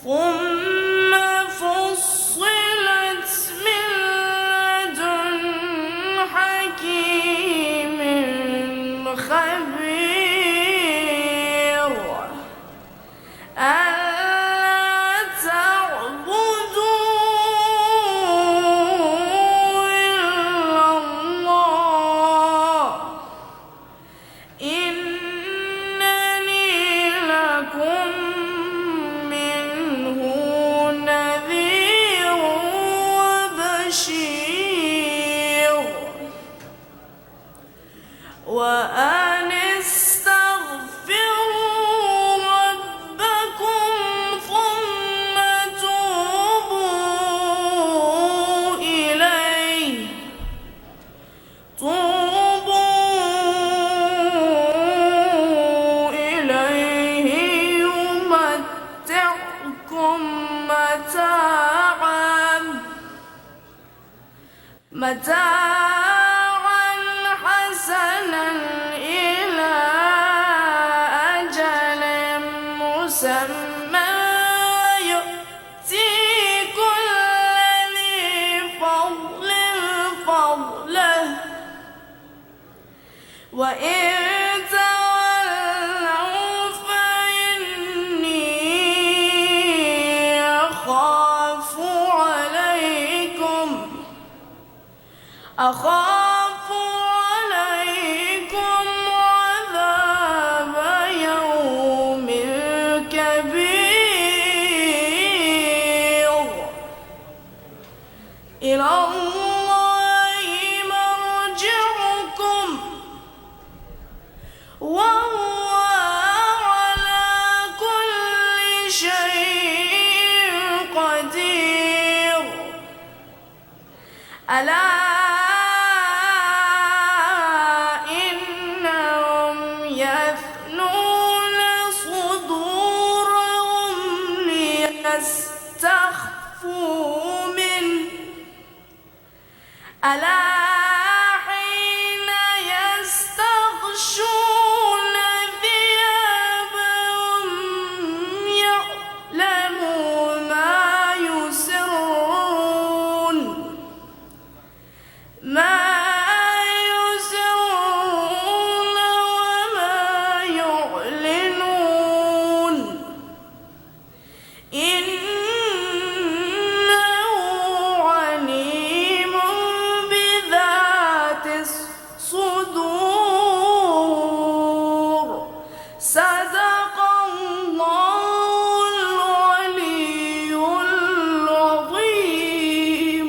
ثم فصلت من لدن حكيم خبير ألا تعبدوا إلا الله إنني لكم وأن استغفروا ربكم ثم توبوا إليه يمتعكم متاعا حسنا إلى أجل مسمى يؤتي كل ذي فضل فضله وإن تولوا فإني أخاف عليكم عذاب يوم كبير إلى الله مرجعكم وهو على كل شيء قدير ألا يستخفوا منه ألا حين يستغشون ثيابهم يعلم ما يسرون وما يعلنون صدق الله العلي العظيم.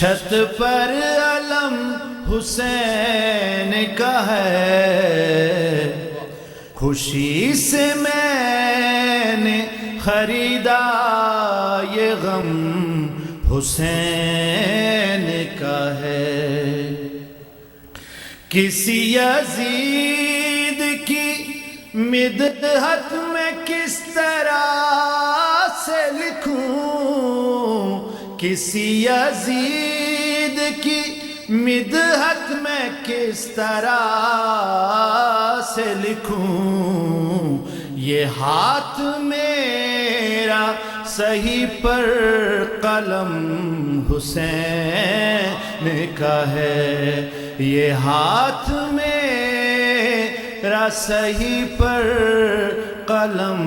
چھت پر علم حسین کا ہے، خوشی سے میں نے خریدا یہ غم حسین کا ہے۔ کسی یزید کی مدحت میں کس طرح سے لکھوں، کسی یزید کی مدحت میں کس طرح سے لکھوں، یہ ہاتھ میرا صحیح پر قلم حسین کا ہے، یہ ہاتھ میرا صحیح پر قلم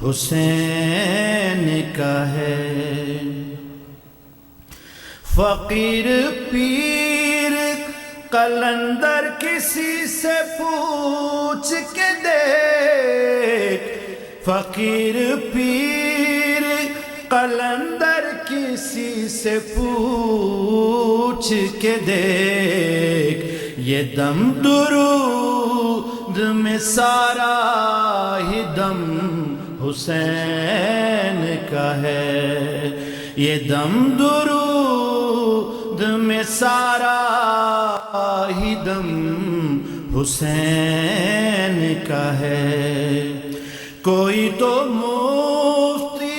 حسین کا ہے۔ فقیر پیر قلندر کسی سے پوچھ کے دیکھ، فقیر پیر قلندر کسی سے پوچھ کے دیکھ، یہ دم درود میں سارا ہی دم حسین کا ہے، یہ دم درود میں سارا ہی دم حسین کا ہے۔ کوئی تو مفتی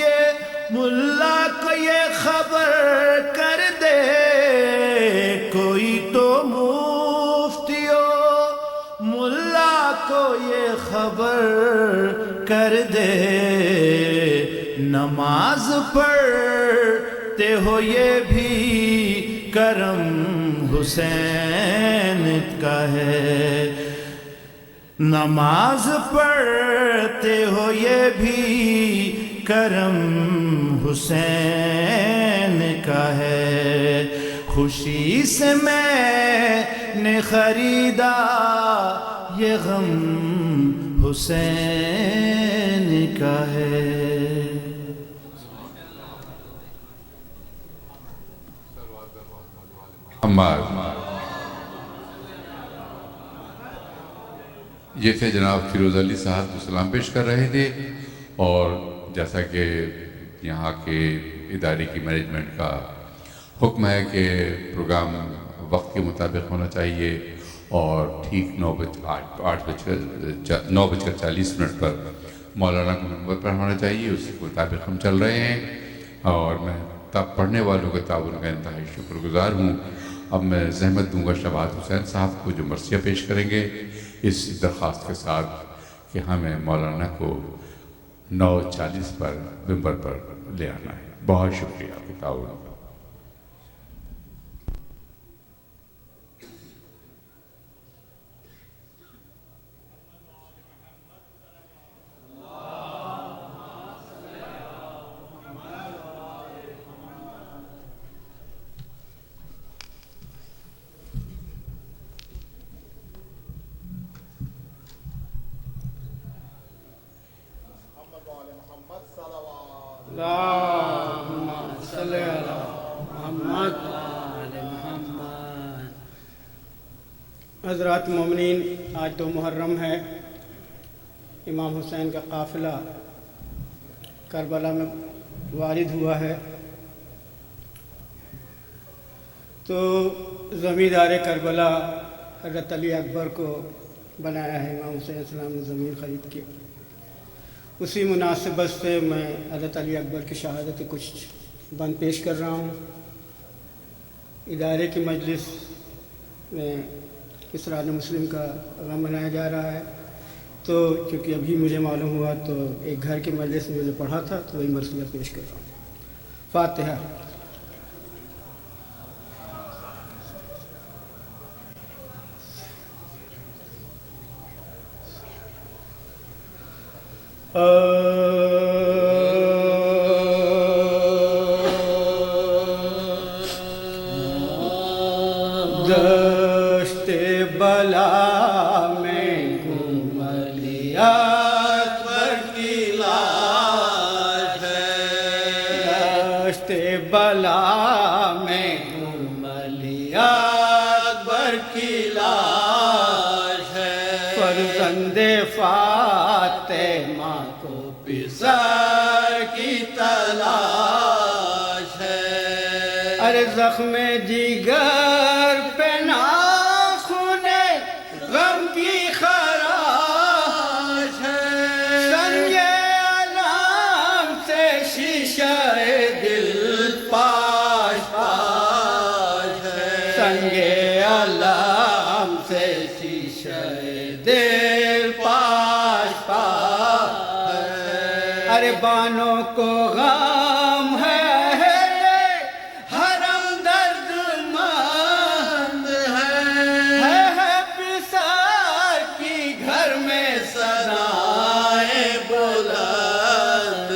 ملا کو یہ خبر کر دے، کوئی تو مفتی ملا کو یہ خبر کر دے، نماز پڑھتے ہو یہ بھی کرم حسین کا ہے، نماز پڑھتے ہو یہ بھی کرم حسین کا ہے۔ خوشی سے میں نے خریدا یہ غم حسین کا ہے۔ یہ تھے جناب فیروز علی صاحب جو سلام پیش کر رہے تھے، اور جیسا کہ یہاں کے ادارے کی مینجمنٹ کا حکم ہے کہ پروگرام وقت کے مطابق ہونا چاہیے، اور ٹھیک 9:40 پر مولانا کو منبر پر ہونا چاہیے، اس کے مطابق ہم چل رہے ہیں، اور میں تب پڑھنے والوں کے تعاون کا انتہائی شکر گزار ہوں۔ اب میں زحمت دوں گا شہباز حسین صاحب کو جو مرثیہ پیش کریں گے، اس درخواست کے ساتھ کہ ہمیں مولانا کو 9:40 پر منبر پر لے آنا ہے۔ بہت شکریہ آپ کے تعاون کا۔ اللہم صلی علی محمد وعلی محمد۔ حضرات مومنین، آج 2 محرم ہے، امام حسین کا قافلہ کربلا میں وارد ہوا ہے، تو زمیندار کربلا حضرت علی اکبر کو بنایا ہے، امام حسین السلام نے زمین خرید کے۔ اسی مناسبت سے میں حضرت علی اکبر کی شہادت کچھ بند پیش کر رہا ہوں۔ ادارے کی مجلس میں اسرار مسلم کا غم منایا جا رہا ہے، تو چونکہ ابھی مجھے معلوم ہوا تو ایک گھر کی مجلس میں نے پڑھا تھا، تو وہی مرثیہ پیش کر رہا ہوں۔ فاتحہ۔ دشت بلا میں گم علی اکبر کی لاش ہے، دشت بلا میں فرزند فاطمہ کو پسر کی تلاش ہے ارے زخم جگر پہ ناخن غم کی خراش ہے سنگ علام سے شیشہ دل پاش پاش ہے سنگ علام سے شیشہ دل پاش پاش ارے بانوں کو غم ہے حرم درد مند ہے پسر کی گھر میں صدائیں بلند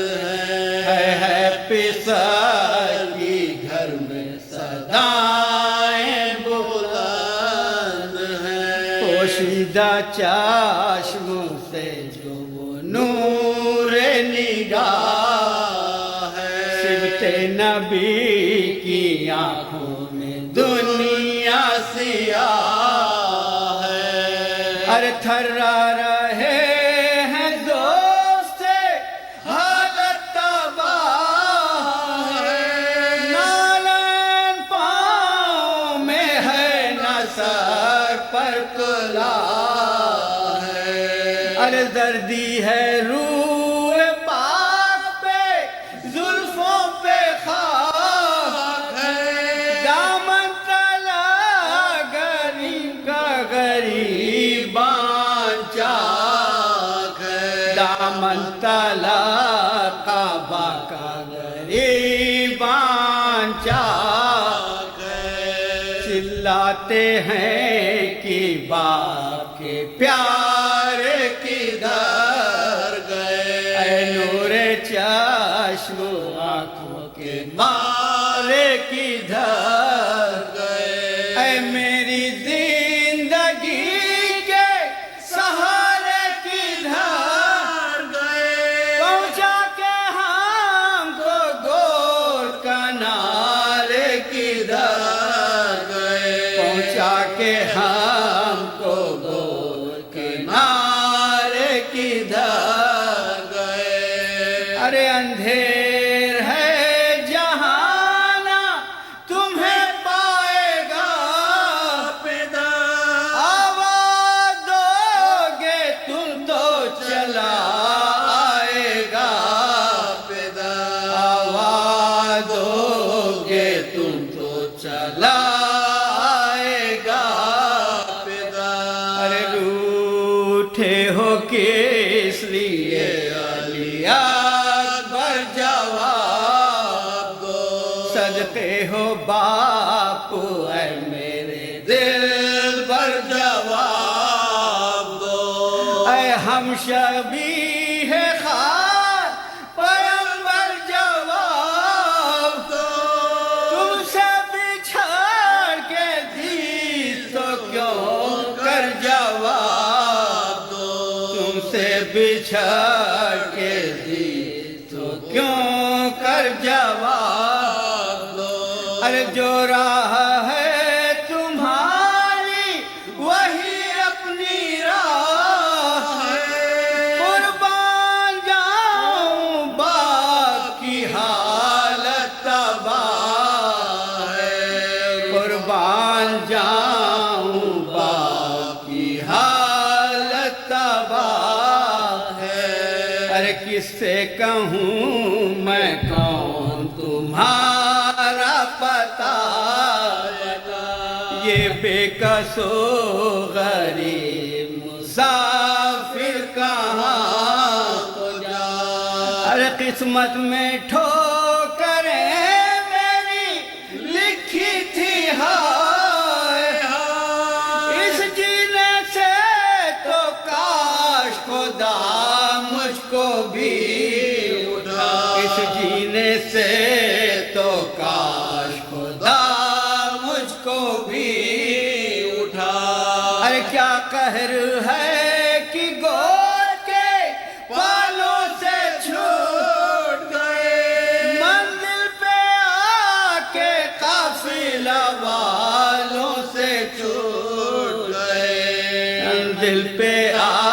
ہے پسر کی گھر میں صدائیں بلند ہیں پوشیدہ چاشموں سے جو وہ نور نگاہ ہے صبت نبی کی آنکھوں میں دنیا سیاہ ہے ارے تھرا رہے ہیں دوست حالت تباہ ہے نالین پاؤں میں ہے نہ سر پر کلاه ہے ارے دردی ہے روح پاک پہ زلفوں پہ خاک ہے دامن تلا غریب کا غریبان چاک ہے دامن تلا کعبہ کا غریبان چاک ہے چلاتے ہیں کہ باپ کے پیار کدھر گئے اے نور چشم آنکھوں کے مارے کدھر گئے اے میری زندگی کے سہارے کدھر گئے پہنچا کے ہم کو گود کنارے کدھر گئے پہنچا کے ہم کو گود کنارے کدھر گئے ارے اندھیر ہے جہانا تمہیں پائے گا پیدا آواز دو گے تم تو چلا آئے گا پیدا آواز دو گے تم تو چلا آئے گا پیدا ارے روٹھے ہو کس لیے علی اکبر جواب دو صدقے ہو باپ اے میرے دل پر جواب دو اے ہم شبیہ خار پیغمبر جواب دو تم سے بچھڑ کے جیت تو کیوں کر جواب دو تم سے بچھڑ کے جیت تو کیوں کر جواب دو ارے جو راہ ہے تمہاری وہی اپنی راہ ہے قربان جاؤں باپ کی حالت تباہ ہے قربان جاؤں باپ کی حالت تباہ ہے ارے کس سے کہوں میں کون تمہارا پتہ یہ بے کس و غریب مسافر کہاں کو جا ارے قسمت میں ٹھوکریں میری لکھی تھی ہائے ہائے اس جینے سے تو کاش خدا مجھ کو بھی اٹھا اس جینے سے تو کاش خدا مجھ کو بھی اٹھا ارے کیا قہر ہے کہ گود کے پالوں سے چھوٹ گئے منزل پہ آ کے قافلہ والوں سے چھوٹ گئے منزل پہ آ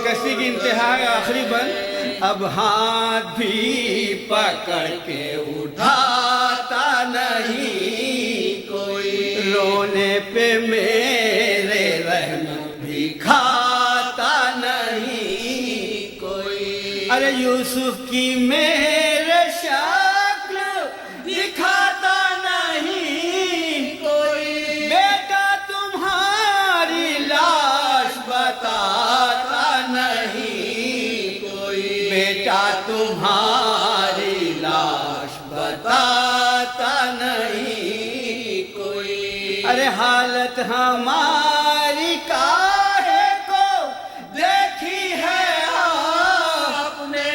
شکستی کی انتہا ہے آخری بند. اب ہاتھ بھی پکڑ کے اٹھاتا نہیں کوئی, رونے پہ میرے رحم بھی کھاتا نہیں کوئی. ارے یوسف کی میرے شکل دکھاتا نہیں کوئی, بیٹا تمہاری لاش بتاتا نہیں کوئی, بیٹا تمہاری لاش بتاتا نہیں کوئی. ارے حالت ہماری کاہے کو دیکھی ہے آپ نے,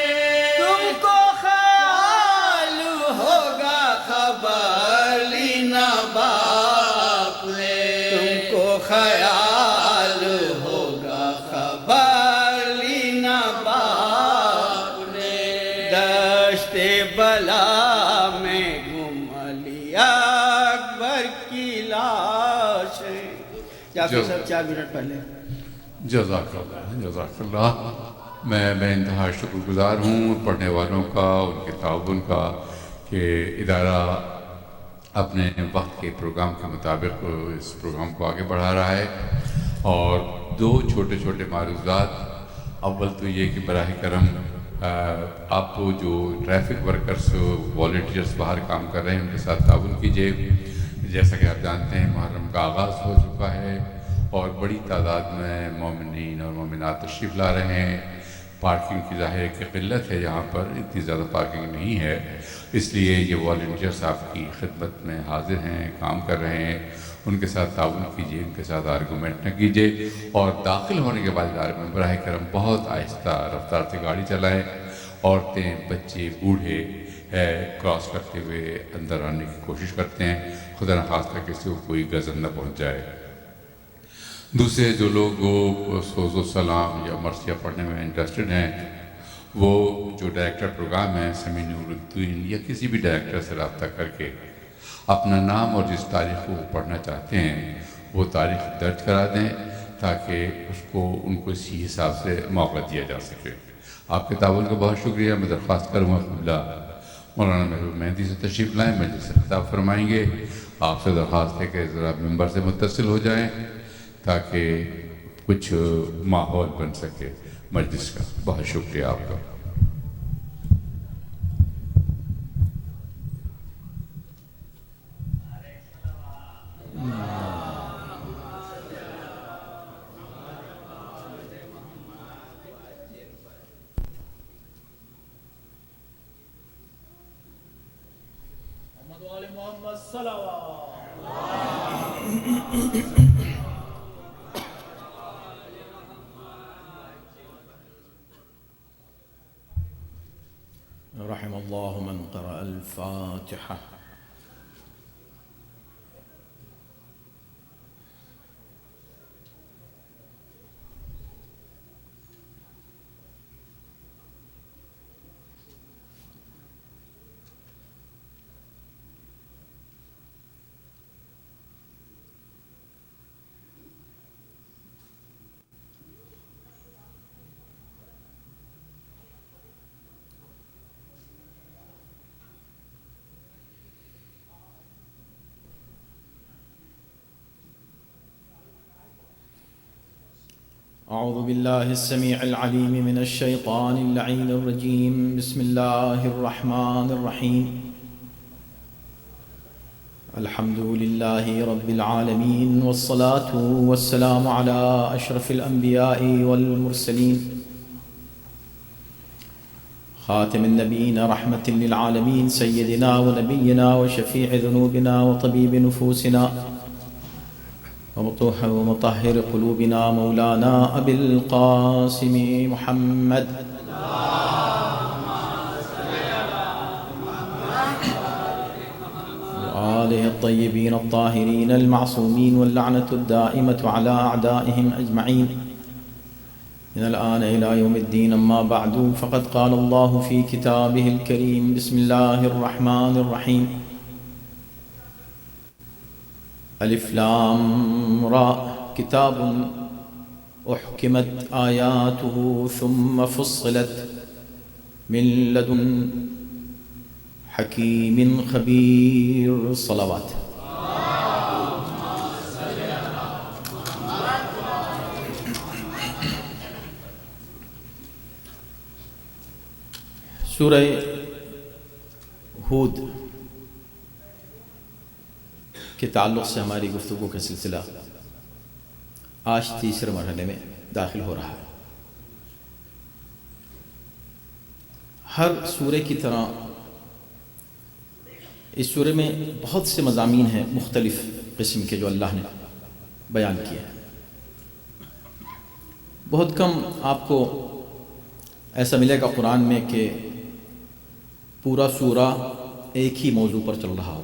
تم کو خیال ہوگا خبر لی نہ باپ نے, تم کو خیال ہوگا خبر لی نہ باپ نے. دشت بلا میں گم علی اکبر کی لاش ہے. جعفر صاحب 4 منٹ پہلے. جزاک اللہ. میں انتہا شکر گزار ہوں پڑھنے والوں کا, ان کے تعاون کا, کہ ادارہ اپنے وقت کے پروگرام کے مطابق اس پروگرام کو آگے بڑھا رہا ہے. اور 2 چھوٹے چھوٹے معروضات. اول تو یہ کہ براہ کرم آپ کو جو ٹریفک ورکرز والنٹیئرس باہر کام کر رہے ہیں ان کے ساتھ تعاون کیجیے. جیسا کہ آپ جانتے ہیں محرم کا آغاز ہو چکا ہے اور بڑی تعداد میں مومنین اور مومنات تشریف لا رہے ہیں. پارکنگ کی ظاہر کی قلت ہے, یہاں پر اتنی زیادہ پارکنگ نہیں ہے, اس لیے یہ والنٹیئرس آپ کی خدمت میں حاضر ہیں, کام کر رہے ہیں. ان کے ساتھ تعاون کیجیے, ان کے ساتھ آرگومنٹ نہ کیجیے, اور داخل ہونے کے بعد ادارے میں براہ کرم بہت آہستہ رفتار سے گاڑی چلائیں. عورتیں, بچے, بوڑھے کراس کرتے ہوئے اندر آنے کی کوشش کرتے ہیں, خدا نخواستہ کسی کو کوئی غضب نہ پہنچ جائے. دوسرے جو لوگ سوز و سلام یا مرثیہ پڑھنے میں انٹرسٹڈ ہیں, وہ جو ڈائریکٹر پروگرام ہے سمیع نور الدین یا کسی بھی ڈائریکٹر سے رابطہ کر کے اپنا نام اور جس تاریخ کو وہ پڑھنا چاہتے ہیں وہ تاریخ درج کرا دیں, تاکہ ان کو اسی حساب سے موقع دیا جا سکے. آپ کے تعاون کا بہت شکریہ. میں درخواست کروں گا قبلہ مولانا محبوب مہدی سے تشریف لائیں, مجلس سے خطاب فرمائیں گے. آپ سے درخواست ہے کہ ذرا ممبر سے متصل ہو جائیں تاکہ کچھ ماحول بن سکے مجلس کا. بہت شکریہ آپ کا. رحم الله من قرأ الفاتحة. أعوذ بالله السميع العليم من الشيطان اللعين الرجيم. بسم الله الرحمن الرحيم. الحمد لله رب العالمين والصلاة والسلام على أشرف الأنبياء والمرسلين خاتم النبيين رحمة للعالمين سيدنا ونبينا وشفيع ذنوبنا وطبيب نفوسنا ومطهر قلوبنا مولانا أبي القاسم محمد وآله الطيبين الطاهرين المعصومين واللعنة الدائمة على أعدائهم أجمعين من الآن إلى يوم الدين. أما بعد فقد قال الله في كتابه الكريم بسم الله الرحمن الرحيم ألف لام را كتاب أحكمت آياته ثم فصلت من لدن حكيم خبير. صلوات. سورہ ہود کے تعلق سے ہماری گفتگو کا سلسلہ آج تیسرے مرحلے میں داخل ہو رہا ہے. ہر سورے کی طرح اس سورے میں بہت سے مضامین ہیں مختلف قسم کے جو اللہ نے بیان کیے ہیں. بہت کم آپ کو ایسا ملے گا قرآن میں کہ پورا سورہ ایک ہی موضوع پر چل رہا ہو.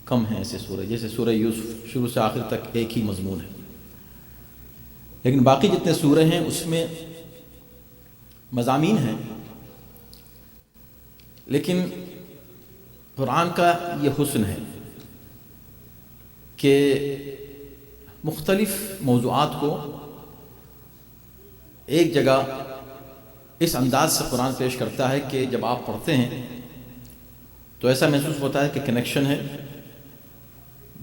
کم ہیں ایسے سورے، جیسے سورہ یوسف شروع سے آخر تک ایک ہی مضمون ہے. لیکن باقی جتنے سورے ہیں اس میں مضامین ہیں، لیکن قرآن کا یہ حسن ہے کہ مختلف موضوعات کو ایک جگہ اس انداز سے قرآن پیش کرتا ہے کہ جب آپ پڑھتے ہیں تو ایسا محسوس ہوتا ہے کہ کنیکشن ہے،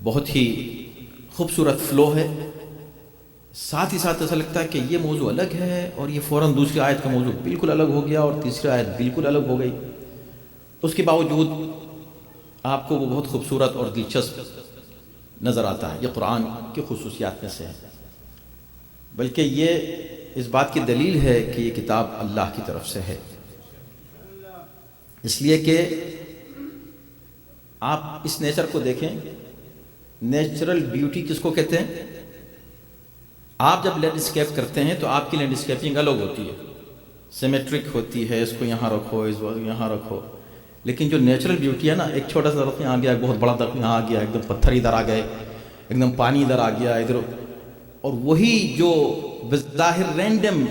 بہت ہی خوبصورت فلو ہے. ساتھ ہی ساتھ ایسا لگتا ہے کہ یہ موضوع الگ ہے اور یہ فوراً دوسری آیت کا موضوع بالکل الگ ہو گیا اور تیسری آیت بالکل الگ ہو گئی. اس کے باوجود آپ کو وہ بہت خوبصورت اور دلچسپ نظر آتا ہے. یہ قرآن کی خصوصیات میں سے ہے، بلکہ یہ اس بات کی دلیل ہے کہ یہ کتاب اللہ کی طرف سے ہے. اس لیے کہ آپ اس نیچر کو دیکھیں. نیچرل بیوٹی کس کو کہتے ہیں؟ آپ جب لینڈ اسکیپ کرتے ہیں تو آپ کی لینڈ اسکیپنگ الگ ہوتی ہے، سیمیٹرک ہوتی ہے، اس کو یہاں رکھو، اس کو یہاں رکھو. لیکن جو نیچرل بیوٹی ہے نا، ایک چھوٹا سا درخت یہاں آ گیا، ایک بہت بڑا درخت یہاں آ گیا، ایک دم پتھر ادھر آ گئے، ایک دم پانی ادھر آ گیا ادھر، اور وہی جو بظاہر رینڈم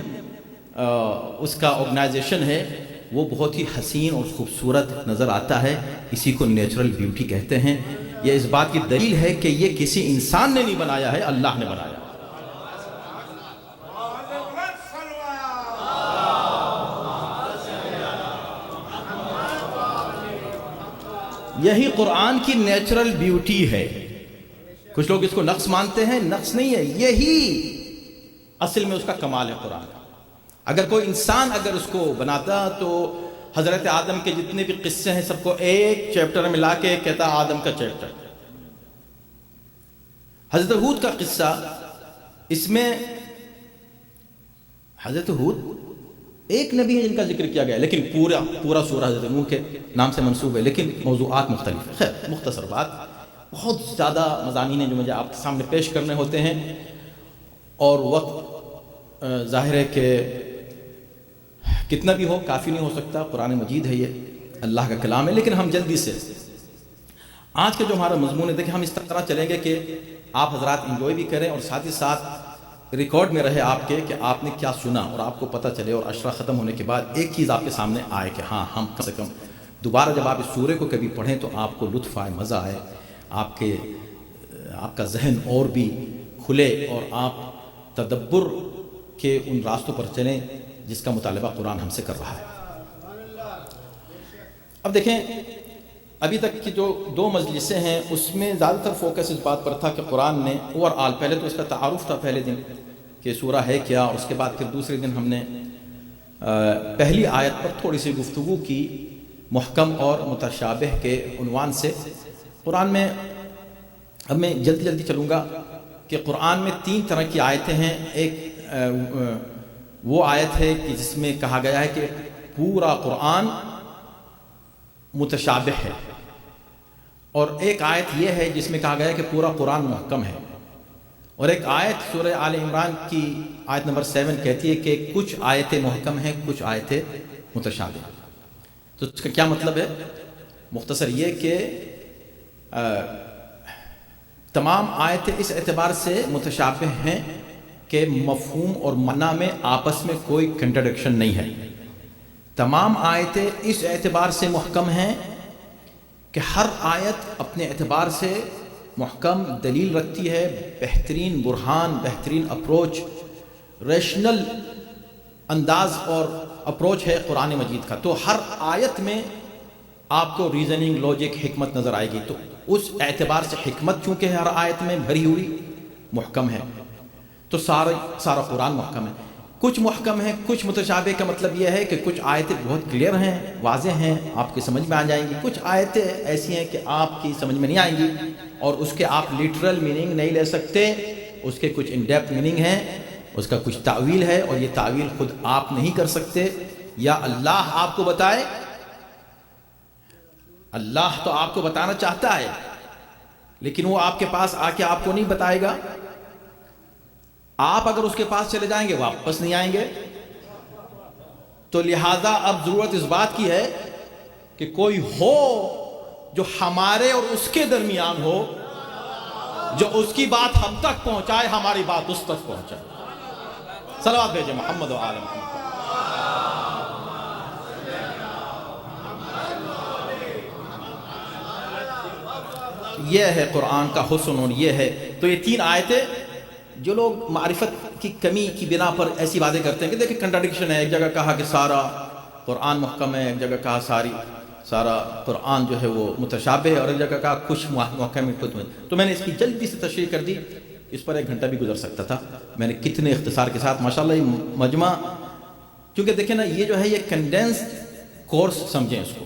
اس کا آرگنائزیشن ہے وہ بہت ہی حسین اور خوبصورت نظر آتا ہے. اسی کو نیچرل بیوٹی کہتے ہیں. یہ اس بات کی دلیل ہے کہ یہ کسی انسان نے نہیں بنایا ہے، اللہ نے بنایا. یہی قرآن کی نیچرل بیوٹی ہے. کچھ لوگ اس کو نقص مانتے ہیں، نقص نہیں ہے، یہی اصل میں اس کا کمال ہے قرآن. اگر کوئی انسان اگر اس کو بناتا تو حضرت آدم کے جتنے بھی قصے ہیں سب کو ایک چیپٹر میں لا کے کہتا آدم کا چیپٹر. حضرت ہود کا قصہ، اس میں حضرت ہود ایک نبی ہے جن کا ذکر کیا گیا، لیکن پورا سورہ حضرت نوح کے نام سے منسوب ہے، لیکن موضوعات مختلف ہیں. خیر، مختصر بات، بہت زیادہ مضامین ہیں جو مجھے آپ کے سامنے پیش کرنے ہوتے ہیں اور وقت ظاہر ہے کہ کتنا بھی ہو کافی نہیں ہو سکتا. قرآن مجید ہے، یہ اللہ کا کلام ہے. لیکن ہم جلدی سے آج کا جو ہمارا مضمون ہے، دیکھیں ہم اس طرح چلیں گے کہ آپ حضرات انجوائے بھی کریں اور ساتھ ہی ساتھ ریکارڈ میں رہے آپ کے کہ آپ نے کیا سنا اور آپ کو پتہ چلے، اور عشرہ ختم ہونے کے بعد ایک چیز آپ کے سامنے آئے کہ ہاں ہم کم سے کم دوبارہ جب آپ اس سورے کو کبھی پڑھیں تو آپ کو لطف آئے، مزہ آئے، آپ کا ذہن اور بھی کھلے اور آپ تدبر کے ان راستوں پر چلیں جس کا مطالبہ قرآن ہم سے کر رہا ہے. اب دیکھیں ابھی تک کی جو 2 مجلسیں ہیں اس میں زیادہ تر فوکس اس بات پر تھا کہ قرآن نے اوور آل، پہلے تو اس کا تعارف تھا پہلے دن کہ سورہ ہے کیا، اور اس کے بعد پھر دوسرے دن ہم نے پہلی آیت پر تھوڑی سی گفتگو کی محکم اور متشابہ کے عنوان سے. قرآن میں اب میں جلدی چلوں گا کہ قرآن میں 3 طرح کی آیتیں ہیں. ایک وہ آیت ہے کہ جس میں کہا گیا ہے کہ پورا قرآن متشابہ ہے، اور ایک آیت یہ ہے جس میں کہا گیا ہے کہ پورا قرآن محکم ہے، اور ایک آیت سورہ آل عمران کی آیت نمبر 7 کہتی ہے کہ کچھ آیتیں محکم ہیں، کچھ آیتیں متشابہ. تو اس کا کیا مطلب ہے؟ مختصر یہ کہ تمام آیتیں اس اعتبار سے متشابہ ہیں کہ مفہوم اور معنی میں آپس میں کوئی کنٹرڈکشن نہیں ہے. تمام آیتیں اس اعتبار سے محکم ہیں کہ ہر آیت اپنے اعتبار سے محکم دلیل رکھتی ہے، بہترین برہان، بہترین اپروچ ریشنل انداز اور اپروچ ہے قرآن مجید کا، تو ہر آیت میں آپ کو ریزننگ، لاجک، حکمت نظر آئے گی. تو اس اعتبار سے حکمت چونکہ ہر آیت میں بھری ہوئی محکم ہے، تو سارا قرآن محکم ہے. کچھ محکم ہیں، کچھ متشابہ کا مطلب یہ ہے کہ کچھ آیتیں بہت کلیئر ہیں، واضح ہیں، آپ کی سمجھ میں آ جائیں گی. کچھ آیتیں ایسی ہیں کہ آپ کی سمجھ میں نہیں آئیں گی اور اس کے آپ لٹرل میننگ نہیں لے سکتے، اس کے کچھ ان ڈیپتھ میننگ ہیں، اس کا کچھ تعویل ہے، اور یہ تعویل خود آپ نہیں کر سکتے، یا اللہ آپ کو بتائے. اللہ تو آپ کو بتانا چاہتا ہے لیکن وہ آپ کے پاس آ کے آپ کو نہیں بتائے گا. آپ اگر اس کے پاس چلے جائیں گے واپس نہیں آئیں گے. تو لہذا اب ضرورت اس بات کی ہے کہ کوئی ہو جو ہمارے اور اس کے درمیان ہو، جو اس کی بات ہم تک پہنچائے، ہماری بات اس تک پہنچائے. صلوات بھیجے محمد و آل محمد. یہ ہے قرآن کا حسن، اور یہ ہے. تو یہ تین آیتیں، جو لوگ معرفت کی کمی کی بنا پر ایسی باتیں کرتے ہیں کہ دیکھیں کنٹراڈکشن ہے، ایک جگہ کہا کہ سارا قرآن محکم ہے، ایک جگہ کہا سارا قرآن جو ہے وہ متشابہ ہے، اور ایک جگہ کہا کچھ محکم ہے کچھ. تو میں نے اس کی جلدی سے تشریح کر دی، اس پر 1 گھنٹہ بھی گزر سکتا تھا. میں نے کتنے اختصار کے ساتھ ماشاءاللہ یہ مجمع، کیونکہ دیکھیں نا یہ جو ہے یہ کنڈینسڈ کورس سمجھیں اس کو.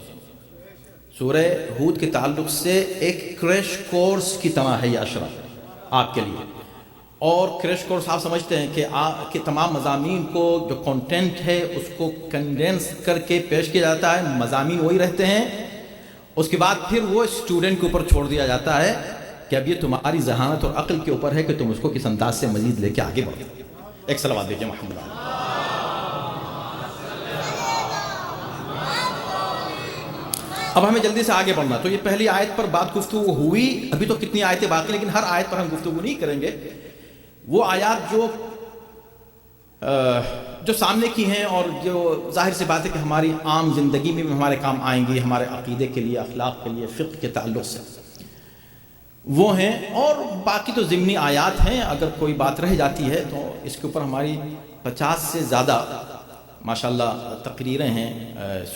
سورہ ہود کے تعلق سے ایک کریش کورس کی طرح ہے یہ اشرا آپ کے لیے. اور کریش کورس آپ سمجھتے ہیں کہ تمام مضامین کو جو کنٹینٹ ہے اس کو کنڈینس کر کے پیش کیا جاتا ہے، مضامین وہی رہتے ہیں، اس کے بعد پھر وہ اسٹوڈنٹ کے اوپر چھوڑ دیا جاتا ہے کہ اب یہ تمہاری ذہانت اور عقل کے اوپر ہے کہ تم اس کو کس انداز سے مزید لے کے آگے بڑھو. ایک صلوات دیجیے محمد. اب ہمیں جلدی سے آگے بڑھنا. تو یہ پہلی آیت پر بات گفتگو ہوئی، ابھی تو کتنی آیتیں باقی، لیکن ہر آیت پر ہم گفتگو نہیں کریں گے. وہ آیات جو سامنے کی ہیں اور جو ظاہر سی بات ہے کہ ہماری عام زندگی میں بھی ہمارے کام آئیں گی، ہمارے عقیدے کے لیے، اخلاق کے لیے، فقہ کے تعلق سے، وہ ہیں. اور باقی تو ضمنی آیات ہیں، اگر کوئی بات رہ جاتی ہے تو اس کے اوپر ہماری 50 سے زیادہ ماشاءاللہ تقریریں ہیں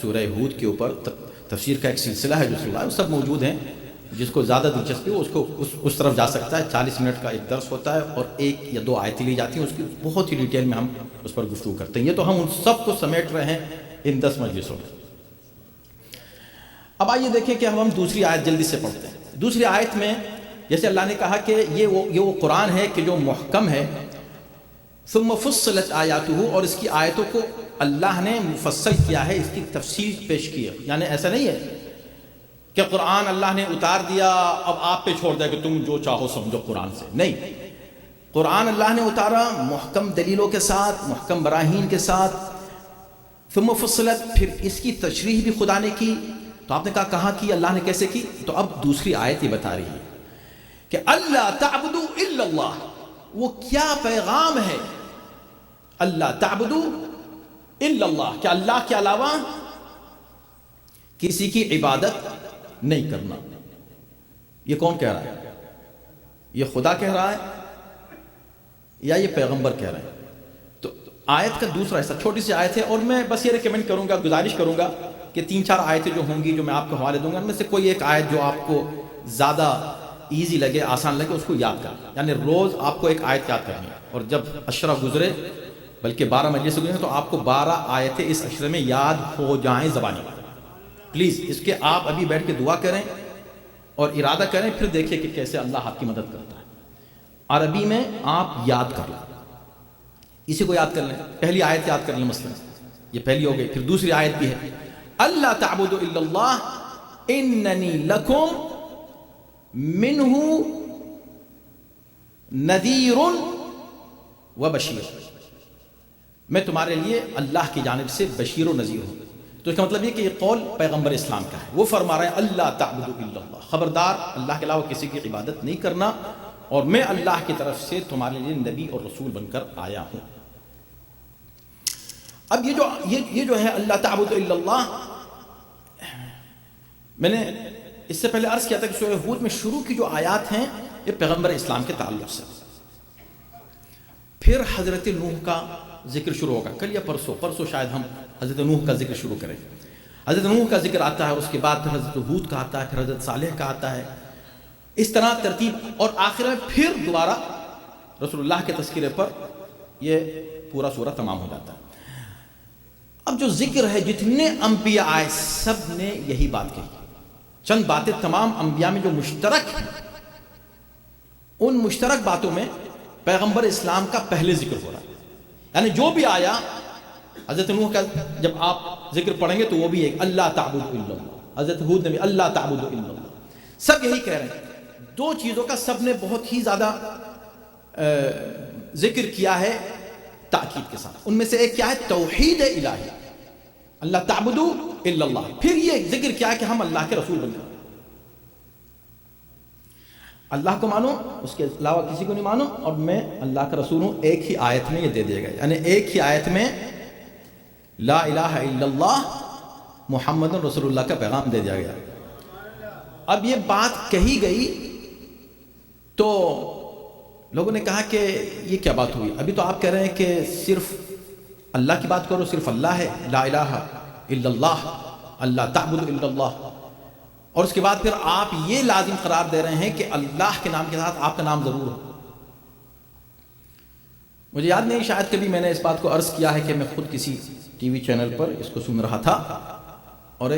سورہ ہود کے اوپر. تفسیر کا ایک سلسلہ ہے جو چل رہا ہے، وہ سب موجود ہیں. جس کو زیادہ دلچسپی ہو اس کو اس طرف جا سکتا ہے. 40 منٹ کا ایک درس ہوتا ہے اور 1 یا 2 آیتیں لی جاتی ہیں، اس کی بہت ہی ڈیٹیل میں ہم اس پر گفتگو کرتے ہیں. یہ تو ہم ان سب کو سمیٹ رہے ہیں ان 10 مجلسوں میں. اب آئیے دیکھیں کہ ہم دوسری آیت جلدی سے پڑھتے ہیں. دوسری آیت میں جیسے اللہ نے کہا کہ یہ وہ قرآن ہے کہ جو محکم ہے. ثم فصلت آیاتہ، اور اس کی آیتوں کو اللہ نے مفصل کیا ہے، اس کی تفصیل پیش کی ہے. یعنی ایسا نہیں ہے کہ قرآن اللہ نے اتار دیا اب آپ پہ چھوڑ دیا کہ تم جو چاہو سمجھو قرآن سے. نہیں، قرآن اللہ نے اتارا محکم دلیلوں کے ساتھ، محکم براہین کے ساتھ. ثم فصلت، پھر اس کی تشریح بھی خدا نے کی. تو آپ نے کہا کہاں کی، اللہ نے کیسے کی؟ تو اب دوسری آیت یہ بتا رہی ہے کہ اللہ تعبدوا الا اللہ. وہ کیا پیغام ہے، اللہ تعبدوا الا اللہ، کہ اللہ کے علاوہ کسی کی عبادت نہیں کرنا. یہ کون کہہ رہا ہے؟ یہ خدا کہہ رہا ہے یا یہ پیغمبر کہہ رہے ہیں؟ تو آیت کا دوسرا حصہ، چھوٹی سی آیت ہے، اور میں بس یہ ریکمینڈ کروں گا، گزارش کروں گا کہ 3-4 آیتیں جو ہوں گی جو میں آپ کو حوالے دوں گا، ان میں سے کوئی ایک آیت جو آپ کو زیادہ ایزی لگے، آسان لگے، اس کو یاد کر. یعنی روز آپ کو ایک آیت یاد کرنی ہے، اور جب عشرہ گزرے، بلکہ 12 مجلس گزرے تو آپ کو 12 آیتیں اس عشرے میں یاد ہو جائیں زبانی. پلیز اس کے آپ ابھی بیٹھ کے دعا کریں اور ارادہ کریں، پھر دیکھیں کہ کیسے اللہ آپ کی مدد کرتا ہے. عربی میں آپ یاد کر لیں، اسی کو یاد کر لیں. پہلی آیت یاد کر لیں مثلا، یہ پہلی ہو گئی. پھر دوسری آیت بھی ہے، اللہ تعبدوا الا اللہ اننی لکم منہ نذیر و بشیر. میں تمہارے لیے اللہ کی جانب سے بشیر و نذیر ہوں. تو اس کا مطلب یہ کہ یہ قول پیغمبر اسلام کا ہے. وہ فرما رہے ہیں اللہ تعبدوا الا اللہ، خبردار اللہ کے علاوہ کسی کی عبادت نہیں کرنا، اور میں اللہ کی طرف سے تمہارے لیے نبی اور رسول بن کر آیا ہوں. اب یہ جو ہے اللہ تعبدوا الا اللہ، میں نے اس سے پہلے عرض کیا تھا کہ سورہ ہود میں شروع کی جو آیات ہیں یہ پیغمبر اسلام کے تعلق سے. پھر حضرت نوح کا ذکر شروع ہوگا. کل یا پرسوں شاید ہم حضرت نوح کا ذکر شروع کریں. حضرت نوح کا ذکر آتا ہے, اس کے بعد پھر حضرت ہود کا آتا ہے, پھر حضرت صالح کا آتا ہے. اس طرح ترتیب, اور آخر میں پھر دوبارہ رسول اللہ کے تذکرے پر یہ پورا سورہ تمام ہو جاتا ہے. اب جو ذکر ہے, جتنے انبیاء آئے سب نے یہی بات کہی. چند باتیں تمام انبیاء میں جو مشترک ہیں, ان مشترک باتوں میں پیغمبر اسلام کا پہلے ذکر ہو رہا ہے. یعنی جو بھی آیا حضرت نوح کا جب آپ ذکر پڑھیں گے تو وہ بھی ایک اللہ تعبد الا اللہ, حضرت ہود نے بھی اللہ تعبد الا اللہ, سب یہی کہہ رہے ہیں. دو چیزوں کا سب نے بہت ہی زیادہ ذکر کیا ہے تاکید کے ساتھ. ان میں سے ایک کیا ہے؟ توحید الہی, اللہ تعبدو الا اللہ. پھر یہ ذکر کیا ہے کہ ہم اللہ کے رسول بن جائیں, اللہ کو مانو, اس کے علاوہ کسی کو نہیں مانو, اور میں اللہ کا رسول ہوں. ایک ہی آیت میں یہ دے دیا گیا, یعنی ایک ہی آیت میں لا الہ الا اللہ محمد رسول اللہ کا پیغام دے دیا گیا. اب یہ بات کہی گئی تو لوگوں نے کہا کہ یہ کیا بات ہوئی؟ ابھی تو آپ کہہ رہے ہیں کہ صرف اللہ کی بات کرو, صرف اللہ ہے, لا الہ الا اللہ, اللہ تعبد الا اللہ, اور اس کے بعد پھر آپ یہ لازم قرار دے رہے ہیں کہ اللہ کے نام کے ساتھ آپ کا نام ضرور ہو. مجھے یاد نہیں, شاید کبھی میں نے اس بات کو عرض کیا ہے کہ میں خود کسی ٹی وی چینل پر اس کو سن رہا تھا, اور